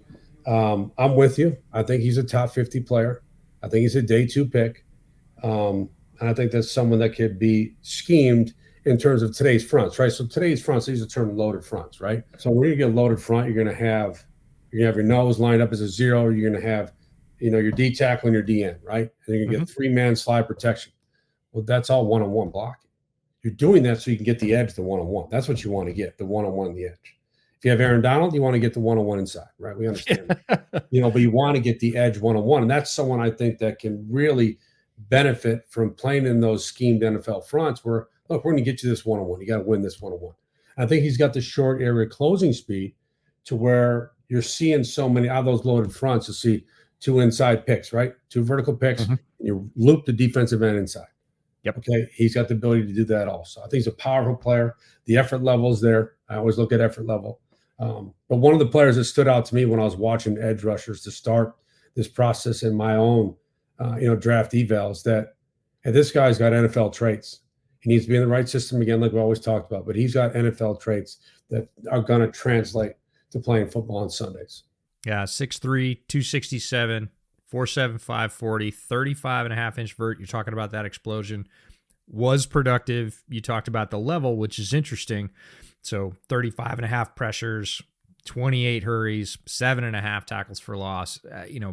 I'm with you. I think he's a top 50 player. I think he's a day 2 pick. And I think that's someone that could be schemed in terms of today's fronts, right? So today's fronts, these are termed loaded fronts, right? So when you get a loaded front, you're going to have your nose lined up as a 0, or you're going to have, your D tackle and your DN, right? And you're going to get 3-man slide protection. Well, that's all one-on-one blocking. You're doing that so you can get the edge, the one-on-one. That's what you want to get, the one-on-one and the edge. If you have Aaron Donald, you want to get the one-on-one inside, right? We understand that. But you want to get the edge one-on-one. And that's someone I think that can really benefit from playing in those schemed NFL fronts where, look, we're going to get you this one-on-one. You got to win this one-on-one. I think he's got the short area closing speed to where you're seeing so many out of those loaded fronts. You'll see 2 inside picks, right? 2 vertical picks. And you loop the defensive end inside. Yep. Okay. He's got the ability to do that also. I think he's a powerful player. The effort level is there. I always look at effort level. But one of the players that stood out to me when I was watching edge rushers to start this process in my own, draft evals, that this guy's got NFL traits. He needs to be in the right system again, like we always talked about. But he's got NFL traits that are going to translate to playing football on Sundays. Yeah, 6'3", 267, 4'7", 540, 35.5-inch vert. You're talking about that explosion. Was productive. You talked about the level, which is interesting. So 35.5 pressures, 28 hurries, 7.5 tackles for loss,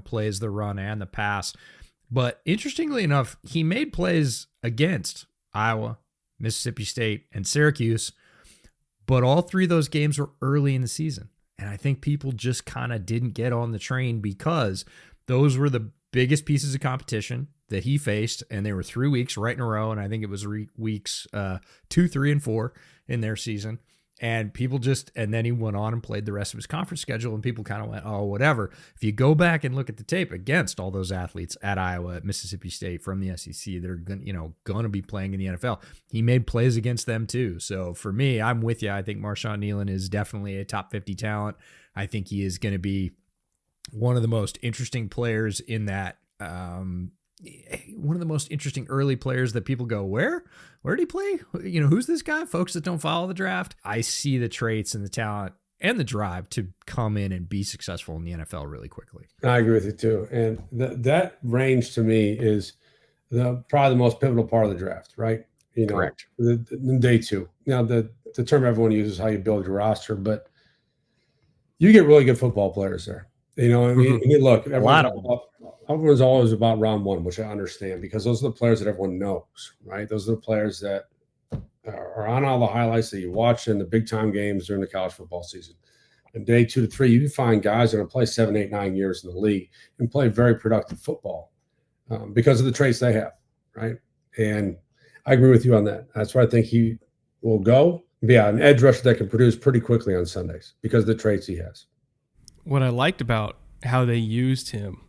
plays the run and the pass. But interestingly enough, he made plays against Iowa, Mississippi State, and Syracuse, but all 3 of those games were early in the season. And I think people just kind of didn't get on the train because those were the biggest pieces of competition that he faced, and they were 3 weeks right in a row, and I think it was weeks 2, 3, and 4 in their season. And people and then he went on and played the rest of his conference schedule, and people kind of went, oh, whatever. If you go back and look at the tape against all those athletes at Iowa, at Mississippi State, from the SEC, they're going to be playing in the NFL. He made plays against them too. So for me, I'm with you. I think Marshawn Kneeland is definitely a top 50 talent. I think he is going to be one of the most interesting players in that, one of the most interesting early players that people go, where did he play? Who's this guy? Folks that don't follow the draft. I see the traits and the talent and the drive to come in and be successful in the NFL really quickly. I agree with you too. And that range to me is probably the most pivotal part of the draft, right? Correct. The day 2. Now, the term everyone uses is how you build your roster, but you get really good football players there. Look, everyone's always about round 1, which I understand because those are the players that everyone knows, right? Those are the players that are on all the highlights that you watch in the big time games during the college football season. And day 2 to 3, you find guys that are going to play 7, 8, 9 years in the league and play very productive football because of the traits they have, right? And I agree with you on that. That's where I think he will go. Yeah, an edge rusher that can produce pretty quickly on Sundays because of the traits he has. What I liked about how they used him,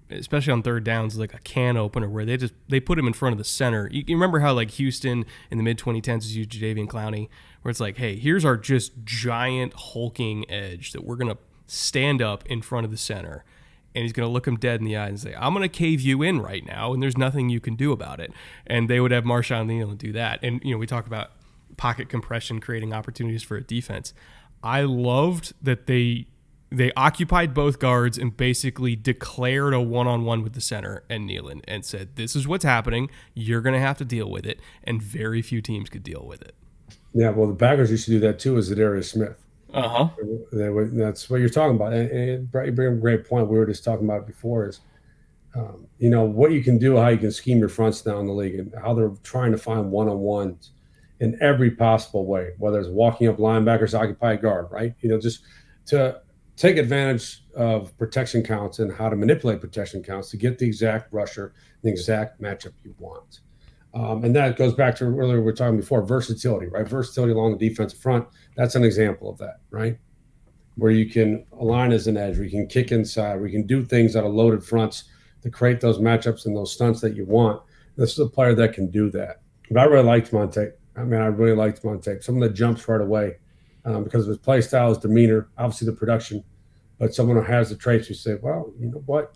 especially on third downs, like a can opener where they put him in front of the center. You remember how like Houston in the mid 2010s used Jadeveon Clowney, where it's like, hey, here's our just giant hulking edge that we're gonna stand up in front of the center, and he's gonna look him dead in the eye and say, I'm gonna cave you in right now, and there's nothing you can do about it. And they would have Marshawn Kneeland do that. And we talk about pocket compression creating opportunities for a defense. I loved that they occupied both guards and basically declared a one-on-one with the center and Kneeland and said, this is what's happening. You're going to have to deal with it. And very few teams could deal with it. Yeah, well, the Packers used to do that too, as Zadarius Smith. Uh-huh. That's what you're talking about. And you bring up a great point. We were just talking about it before is, what you can do, how you can scheme your fronts down the league and how they're trying to find one-on-ones in every possible way, whether it's walking up linebackers, occupy guard, right? Just to take advantage of protection counts and how to manipulate protection counts to get the exact rusher, the exact matchup you want. And that goes back to earlier we were talking before, versatility, right? Versatility along the defensive front. That's an example of that, right? Where you can align as an edge, where you can kick inside, where you can do things out of loaded fronts to create those matchups and those stunts that you want. This is a player that can do that. But I really liked Monte. I really liked Monte. Some of the jumps right away because of his play style, his demeanor, obviously the production. But someone who has the traits, you say, well, you know what?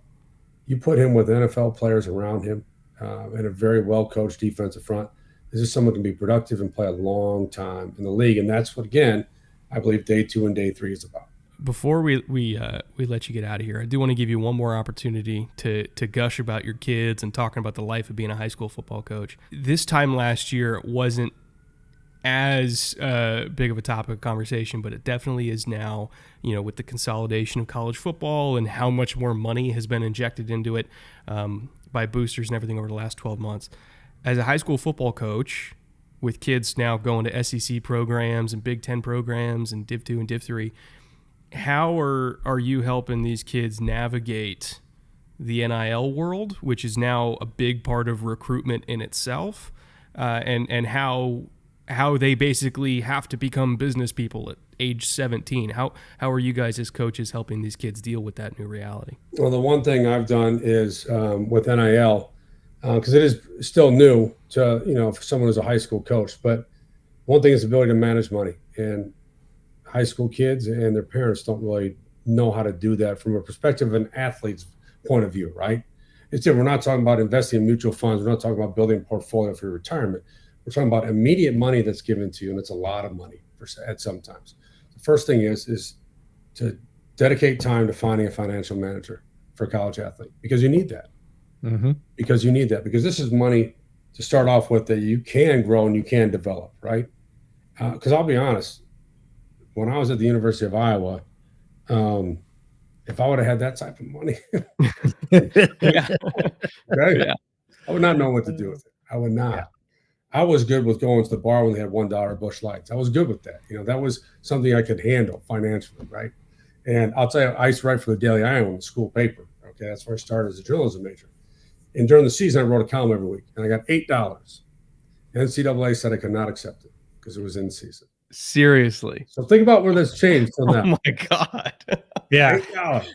You put him with NFL players around him and a very well-coached defensive front. This is someone who can be productive and play a long time in the league. And that's what, again, I believe day 2 and day 3 is about. Before we let you get out of here, I do want to give you one more opportunity to gush about your kids and talking about the life of being a high school football coach. This time last year wasn't as big of a topic of conversation, but it definitely is now, with the consolidation of college football and how much more money has been injected into it by boosters and everything over the last 12 months. As a high school football coach, with kids now going to SEC programs and Big Ten programs and Div 2 and Div 3, how are you helping these kids navigate the NIL world, which is now a big part of recruitment in itself, and how they basically have to become business people at age 17? How are you guys as coaches helping these kids deal with that new reality? Well, the one thing I've done is with NIL, because it is still new to, for someone who's a high school coach, but one thing is the ability to manage money. And high school kids and their parents don't really know how to do that from a perspective of an athlete's point of view, right? We're not talking about investing in mutual funds. We're not talking about building a portfolio for your retirement. We're talking about immediate money that's given to you, and it's a lot of money at sometimes. The first thing is to dedicate time to finding a financial manager for a college athlete, because you need that. Mm-hmm. Because this is money to start off with that you can grow and you can develop, right? Because I'll be honest, when I was at the University of Iowa, if I would have had that type of money, right? Yeah. I would not know what to do with it. I would not. Yeah. I was good with going to the bar when they had $1 Busch Lights. I was good with that. That was something I could handle financially, right? And I'll tell you, I used to write for the Daily Iowan, the school paper. Okay, that's where I started as a journalism major. And during the season, I wrote a column every week, and I got $8. NCAA said I could not accept it because it was in season. Seriously. So think about where this changed till now. Oh my God. Yeah. $8.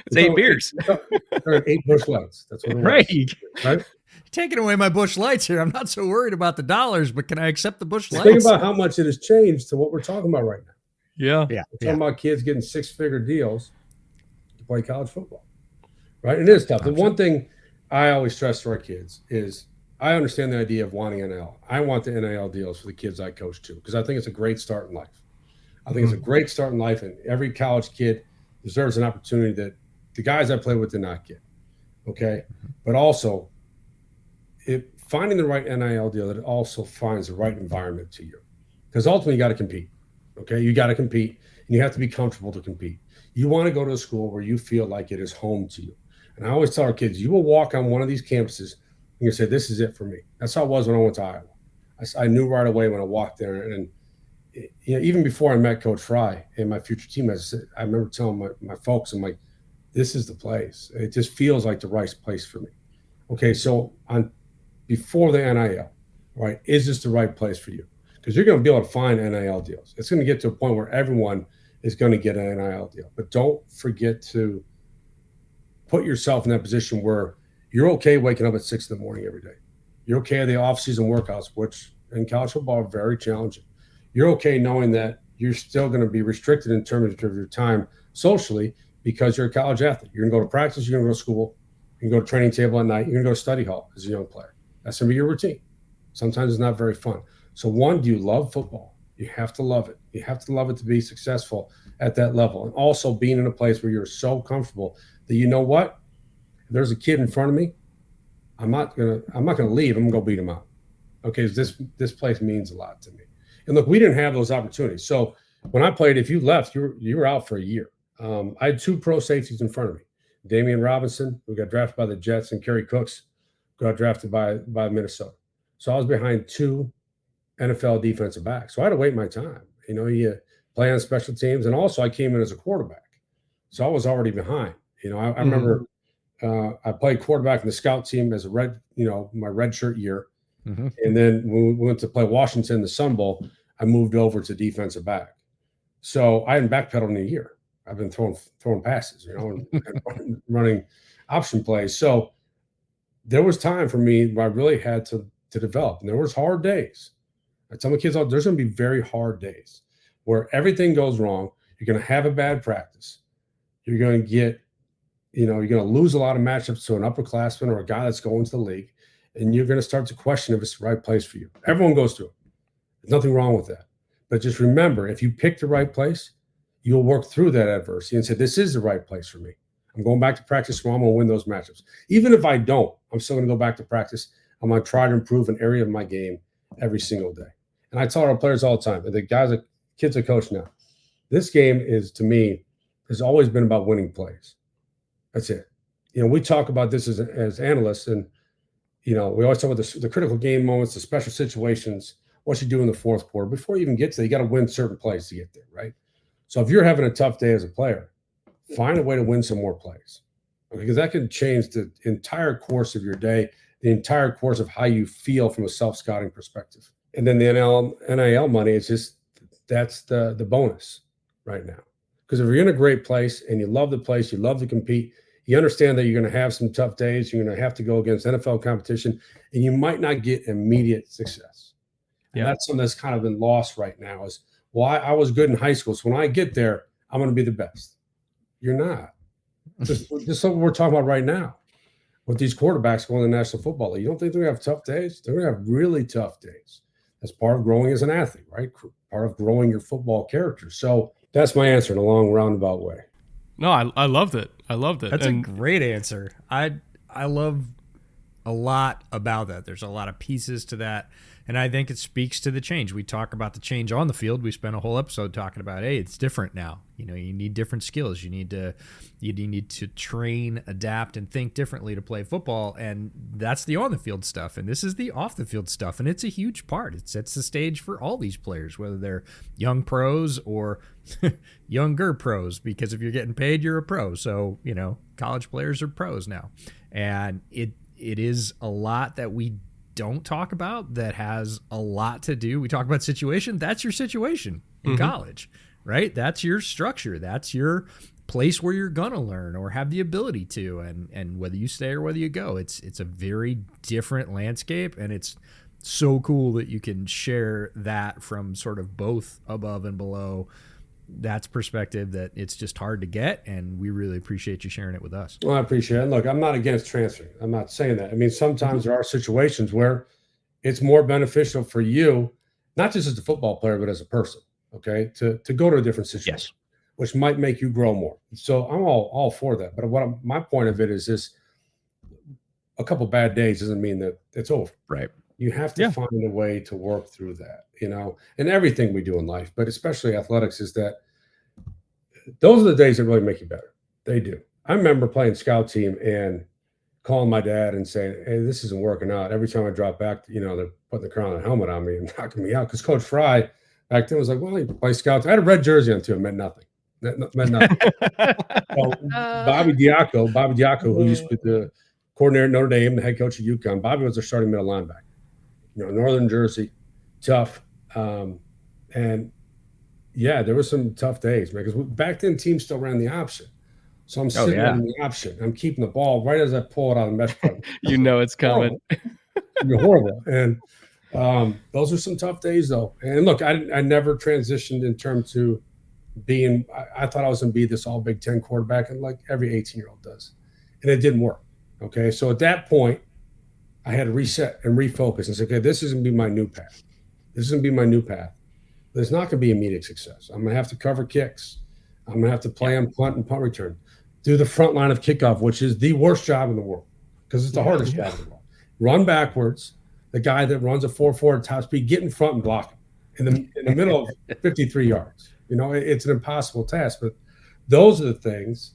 It's 8 beers. 8 Busch Lights. That's what it was. Right? Taking away my Busch Lights here. I'm not so worried about the dollars, but can I accept the Busch Lights? Think about how much it has changed to what we're talking about right now. Yeah. We're talking about kids getting 6-figure deals to play college football. Right? And it is tough. The one thing I always stress to our kids is I understand the idea of wanting NIL. I want the NIL deals for the kids I coach too, because I think it's a great start in life. I think it's a great start in life, and every college kid deserves an opportunity that the guys I play with did not get. Okay? But also, finding the right NIL deal that also finds the right environment to you. Because ultimately, you got to compete. Okay? You got to compete, and you have to be comfortable to compete. You want to go to a school where you feel like it is home to you. And I always tell our kids, you will walk on one of these campuses and you say, this is it for me. That's how it was when I went to Iowa. I knew right away when I walked there. And even before I met Coach Fry and my future teammates, I remember telling my folks, I'm like, this is the place. It just feels like the right place for me. Okay, so before the NIL, right, is this the right place for you? Because you're going to be able to find NIL deals. It's going to get to a point where everyone is going to get an NIL deal. But don't forget to put yourself in that position where you're okay waking up at 6 in the morning every day. You're okay at the off-season workouts, which in college football are very challenging. You're okay knowing that you're still going to be restricted in terms of your time socially because you're a college athlete. You're going to go to practice, you're going to go to school, you can go to training table at night, you're going to go to study hall as a young player. That's going to be your routine. Sometimes it's not very fun. So one, do you love football? You have to love it. You have to love it to be successful at that level. And also being in a place where you're so comfortable that you know what? If there's a kid in front of me, I'm not gonna leave. I'm gonna go beat him out. Okay, this place means a lot to me. And look, we didn't have those opportunities. So when I played, if you left, you were out for a year. I had 2 pro safeties in front of me. Damian Robinson, who got drafted by the Jets, and Kerry Cooks, who got drafted by Minnesota. So I was behind 2 NFL defensive back. So I had to wait my time. You play on special teams. And also I came in as a quarterback. So I was already behind. I remember I played quarterback in the scout team as my red shirt year. Mm-hmm. And then when we went to play Washington in the Sun Bowl, I moved over to defensive back. So I hadn't backpedaled in a year. I've been throwing passes, and running option plays. So there was time for me where I really had to develop. And there was hard days. I tell my kids, there's going to be very hard days where everything goes wrong. You're going to have a bad practice. You're going to get, you're going to lose a lot of matchups to an upperclassman or a guy that's going to the league. And you're going to start to question if it's the right place for you. Everyone goes through it. There's nothing wrong with that. But just remember, if you pick the right place, you'll work through that adversity and say, this is the right place for me. I'm going back to practice tomorrow. I'm going to win those matchups. Even if I don't, I'm still going to go back to practice. I'm going to try to improve an area of my game every single day. And I tell our players all the time, the kids I coach now, this game is, to me, has always been about winning plays. That's it. We talk about this as analysts, and we always talk about the critical game moments, the special situations, what you do in the fourth quarter. Before you even get to that, you got to win certain plays to get there, right? So if you're having a tough day as a player, find a way to win some more plays, because that can change the entire course of your day, the entire course of how you feel from a self-scouting perspective. And then the NIL money is just, that's the bonus right now. Because if you're in a great place and you love the place, you love to compete, you understand that you're going to have some tough days, you're going to have to go against NFL competition, and you might not get immediate success. And that's something that's kind of been lost right now is, well, I was good in high school, so when I get there, I'm going to be the best. You're not. Just something we're talking about right now with these quarterbacks going to the National Football League. You don't think they're going to have tough days? They're going to have really tough days. That's part of growing as an athlete, right? Part of growing your football character. So that's my answer in a long roundabout way. No, I loved it. I loved it. That's a great answer. I love a lot about that. There's a lot of pieces to that. And I think it speaks to the change. We talk about the change on the field. We spent a whole episode talking about, hey, it's different now. You need different skills. You need to train, adapt, and think differently to play football. And that's the on the field stuff. And this is the off the field stuff. And it's a huge part. It sets the stage for all these players, whether they're young pros or younger pros, because if you're getting paid, you're a pro. So, college players are pros now. And it is a lot that we don't talk about that has a lot to do. We talk about situation. That's your situation in college, right? That's your structure. That's your place where you're going to learn or have the ability to, and whether you stay or whether you go, it's a very different landscape. And it's so cool that you can share that from sort of both above and below. That's perspective that it's just hard to get, and we really appreciate you sharing it with us. Well, I appreciate it. Look, I'm not against transferring. I'm not saying that. I mean, sometimes there are situations where it's more beneficial for you, not just as a football player, but as a person, okay, to go to a different situation, which might make you grow more. So I'm all for that. But my point of it is this: a couple bad days doesn't mean that it's over. Right. You have to find a way to work through that, and everything we do in life, but especially athletics, is that those are the days that really make you better. They do. I remember playing scout team and calling my dad and saying, hey, this isn't working out. Every time I drop back, they're putting the crown and helmet on me and knocking me out. Because Coach Fry back then was like, well, you play scouts. I had a red jersey on too. It meant nothing. Meant nothing. So Bobby Diaco, who used to be the coordinator at Notre Dame, the head coach at UConn, Bobby was their starting middle linebacker. Northern Jersey, tough. And yeah, there were some tough days, man, because back then teams still ran the option. So I'm sitting on the option. I'm keeping the ball right as I pull it out of the mesh plate. It's coming. You're horrible. And those are some tough days, though. And look, I never transitioned in terms to being – I thought I was going to be this all Big Ten quarterback, and like every 18-year-old does. And it didn't work, okay? So at that point, I had to reset and refocus and say, okay, this is going to be my new path. This is going to be my new path. But it's not going to be immediate success. I'm going to have to cover kicks. I'm going to have to play on punt and punt return. Do the front line of kickoff, which is the worst job in the world because it's the hardest job in the world. Run backwards. The guy that runs a 4.4 at top speed, get in front and block him in the middle of 53 yards. It's an impossible task. But those are the things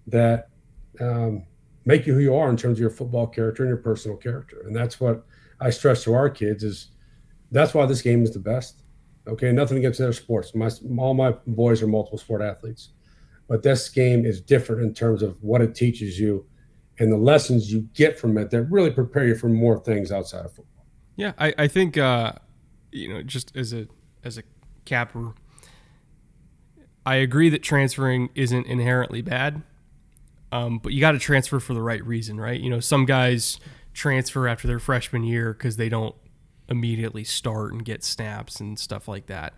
that make you who you are in terms of your football character and your personal character. And that's what I stress to our kids is That's why this game is the best. Okay, nothing against other sports. All my boys are multiple sport athletes, but this game is different in terms of what it teaches you and the lessons you get from it that really prepare you for more things outside of football. Yeah, I think just as a capper, I agree that transferring isn't inherently bad, but you got to transfer for the right reason, right? Some guys transfer after their freshman year because they don't immediately start and get snaps and stuff like that.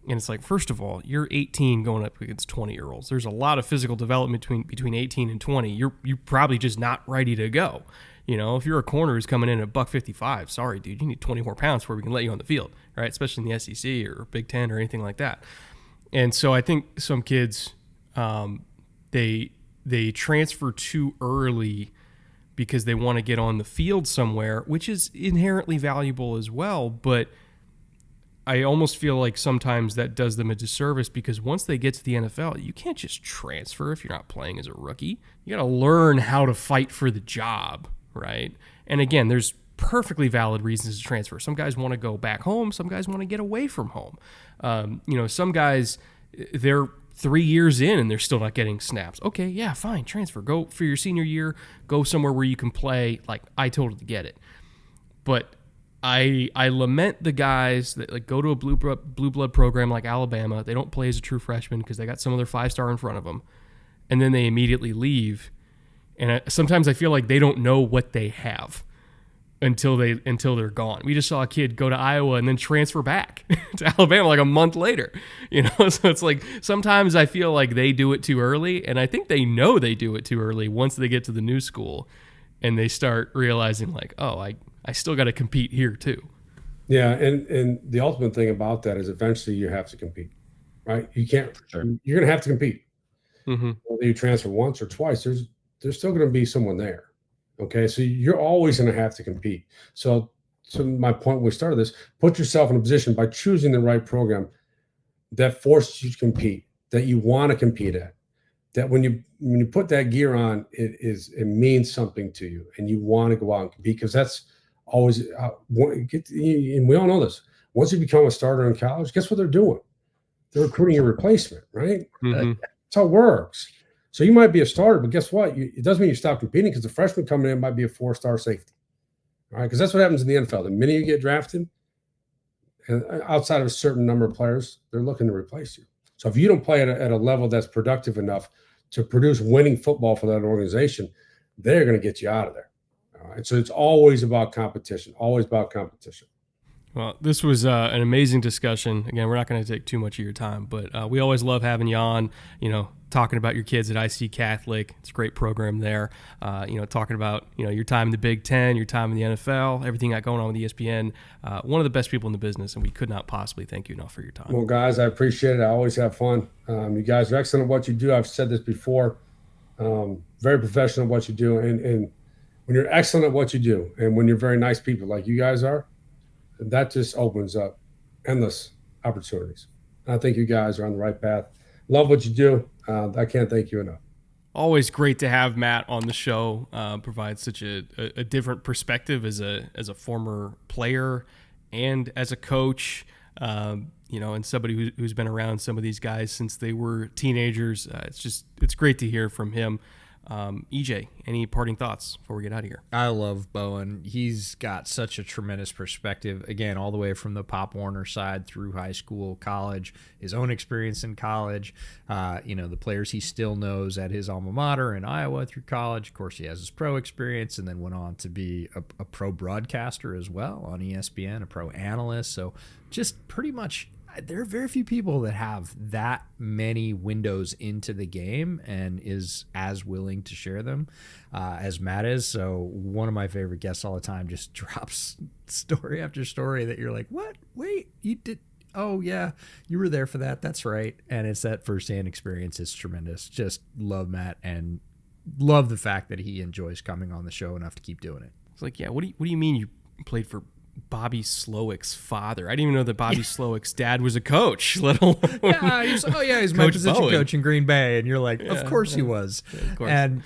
And it's like, first of all, you're 18 going up against 20-year-olds. There's a lot of physical development between 18 and 20. You're probably just not ready to go. If you're a corner who's coming in at $155, sorry, dude, you need 20 more pounds before we can let you on the field, right? Especially in the SEC or Big Ten or anything like that. And so I think some kids, they transfer too early because they want to get on the field somewhere, which is inherently valuable as well. But I almost feel like sometimes that does them a disservice because once they get to the NFL, you can't just transfer if you're not playing as a rookie. You got to learn how to fight for the job, right? And again, there's perfectly valid reasons to transfer. Some guys want to go back home. Some guys want to get away from home. Some guys, they're 3 years in and they're still not getting snaps. Okay, yeah, fine, transfer. Go for your senior year. Go somewhere where you can play. Like, I totally get it. But I lament the guys that go to a blue blood program like Alabama. They don't play as a true freshman because they got some other 5-star in front of them, and then they immediately leave. And sometimes I feel like they don't know what they have until they're gone. We just saw a kid go to Iowa and then transfer back to Alabama like a month later. So it's like sometimes I feel like they do it too early, and I think they know they do it too early once they get to the new school, and they start realizing like, oh, I still got to compete here too. Yeah, and the ultimate thing about that is eventually you have to compete, right? You can't. Sure. You're going to have to compete. Mm-hmm. Whether you transfer once or twice, there's still going to be someone there. Okay, so you're always going to have to compete. So to my point when we started this, put yourself in a position by choosing the right program that forces you to compete, that you want to compete at. That when you put that gear on, it means something to you, and you want to go out and compete because that's always and we all know this. Once you become a starter in college, guess what they're doing? They're recruiting a replacement, right? Mm-hmm. That's how it works. So you might be a starter, but guess what? It doesn't mean you stop competing because the freshman coming in might be a 4-star safety, all right? Because that's what happens in the NFL. The minute you get drafted, and outside of a certain number of players, they're looking to replace you. So if you don't play at a level that's productive enough to produce winning football for that organization, they're going to get you out of there. All right. So it's always about competition, always about competition. Well, this was an amazing discussion. Again, we're not going to take too much of your time, but we always love having you on, talking about your kids at IC Catholic. It's a great program there. Talking about, your time in the Big Ten, your time in the NFL, everything got going on with ESPN. One of the best people in the business, and we could not possibly thank you enough for your time. Well, guys, I appreciate it. I always have fun. You guys are excellent at what you do. I've said this before. Very professional at what you do. And when you're excellent at what you do, and when you're very nice people like you guys are, that just opens up endless opportunities. I think you guys are on the right path. Love what you do. I can't thank you enough. Always great to have Matt on the show. Provides such a different perspective as a former player and as a coach. And somebody who's been around some of these guys since they were teenagers. It's great to hear from him. EJ, any parting thoughts before we get out of here? I love Bowen. He's got such a tremendous perspective, again, all the way from the Pop Warner side through high school, college, his own experience in college, the players he still knows at his alma mater in Iowa through college. Of course, he has his pro experience and then went on to be a pro broadcaster as well on ESPN, a pro analyst. So just pretty much there are very few people that have that many windows into the game and is as willing to share them as Matt is. So one of my favorite guests all the time just drops story after story that you're like, what? Wait, you did? Oh, yeah, you were there for that. That's right. And it's that firsthand experience is tremendous. Just love Matt and love the fact that he enjoys coming on the show enough to keep doing it. It's like, yeah, what do you mean you played for Bobby Slowick's father? I didn't even know that Bobby Slowick's dad was a coach, let alone he's my position coach in Green Bay. And you're like, of course he was. Yeah, of course. And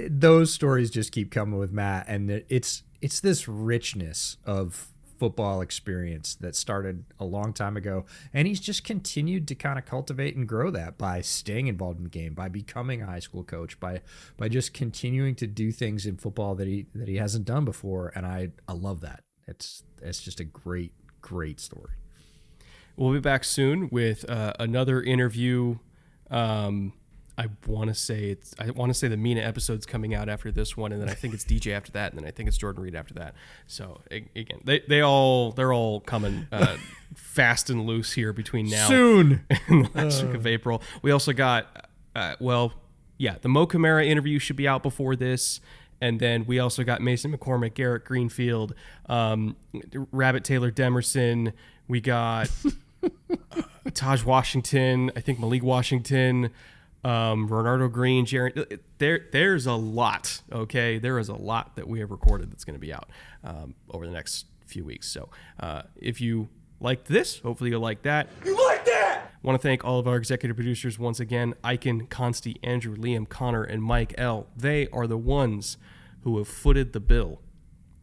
those stories just keep coming with Matt. And it's this richness of football experience that started a long time ago, and he's just continued to kind of cultivate and grow that by staying involved in the game, by becoming a high school coach, by just continuing to do things in football that he hasn't done before, and I love that. It's just a great story. We'll be back soon with another interview. I want to say the Mina episode's coming out after this one, and then I think it's DJ after that, and then I think it's Jordan Reed after that. So again, they're all coming fast and loose here between now soon and the last week of April. We also got the Mo Camara interview should be out before this, and then we also got Mason McCormick, Garrett Greenfield, Rabbit Taylor Demerson. We got Taj Washington, I think Malik Washington. Bernardo Green, Jaron, there's a lot, okay? There is a lot that we have recorded that's going to be out over the next few weeks. So if you liked this, hopefully you'll like that. You like that? Want to thank all of our executive producers once again, Aiken, Consti, Andrew, Liam, Connor, and Mike L. They are the ones who have footed the bill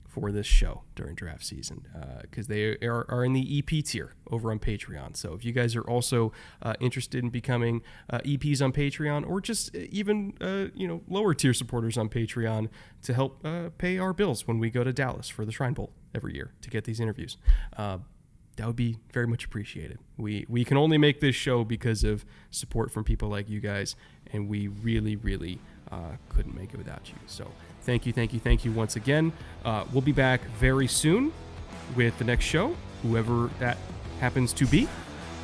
for this show during draft season because they are in the EP tier over on Patreon. So if you guys are also interested in becoming EPs on Patreon, or just even lower tier supporters on Patreon to help pay our bills when we go to Dallas for the Shrine Bowl every year to get these interviews, that would be very much appreciated. We can only make this show because of support from people like you guys, and we really couldn't make it without you. So thank you once again. We'll be back very soon with the next show, whoever that happens to be.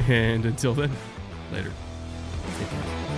And until then, later. Take care.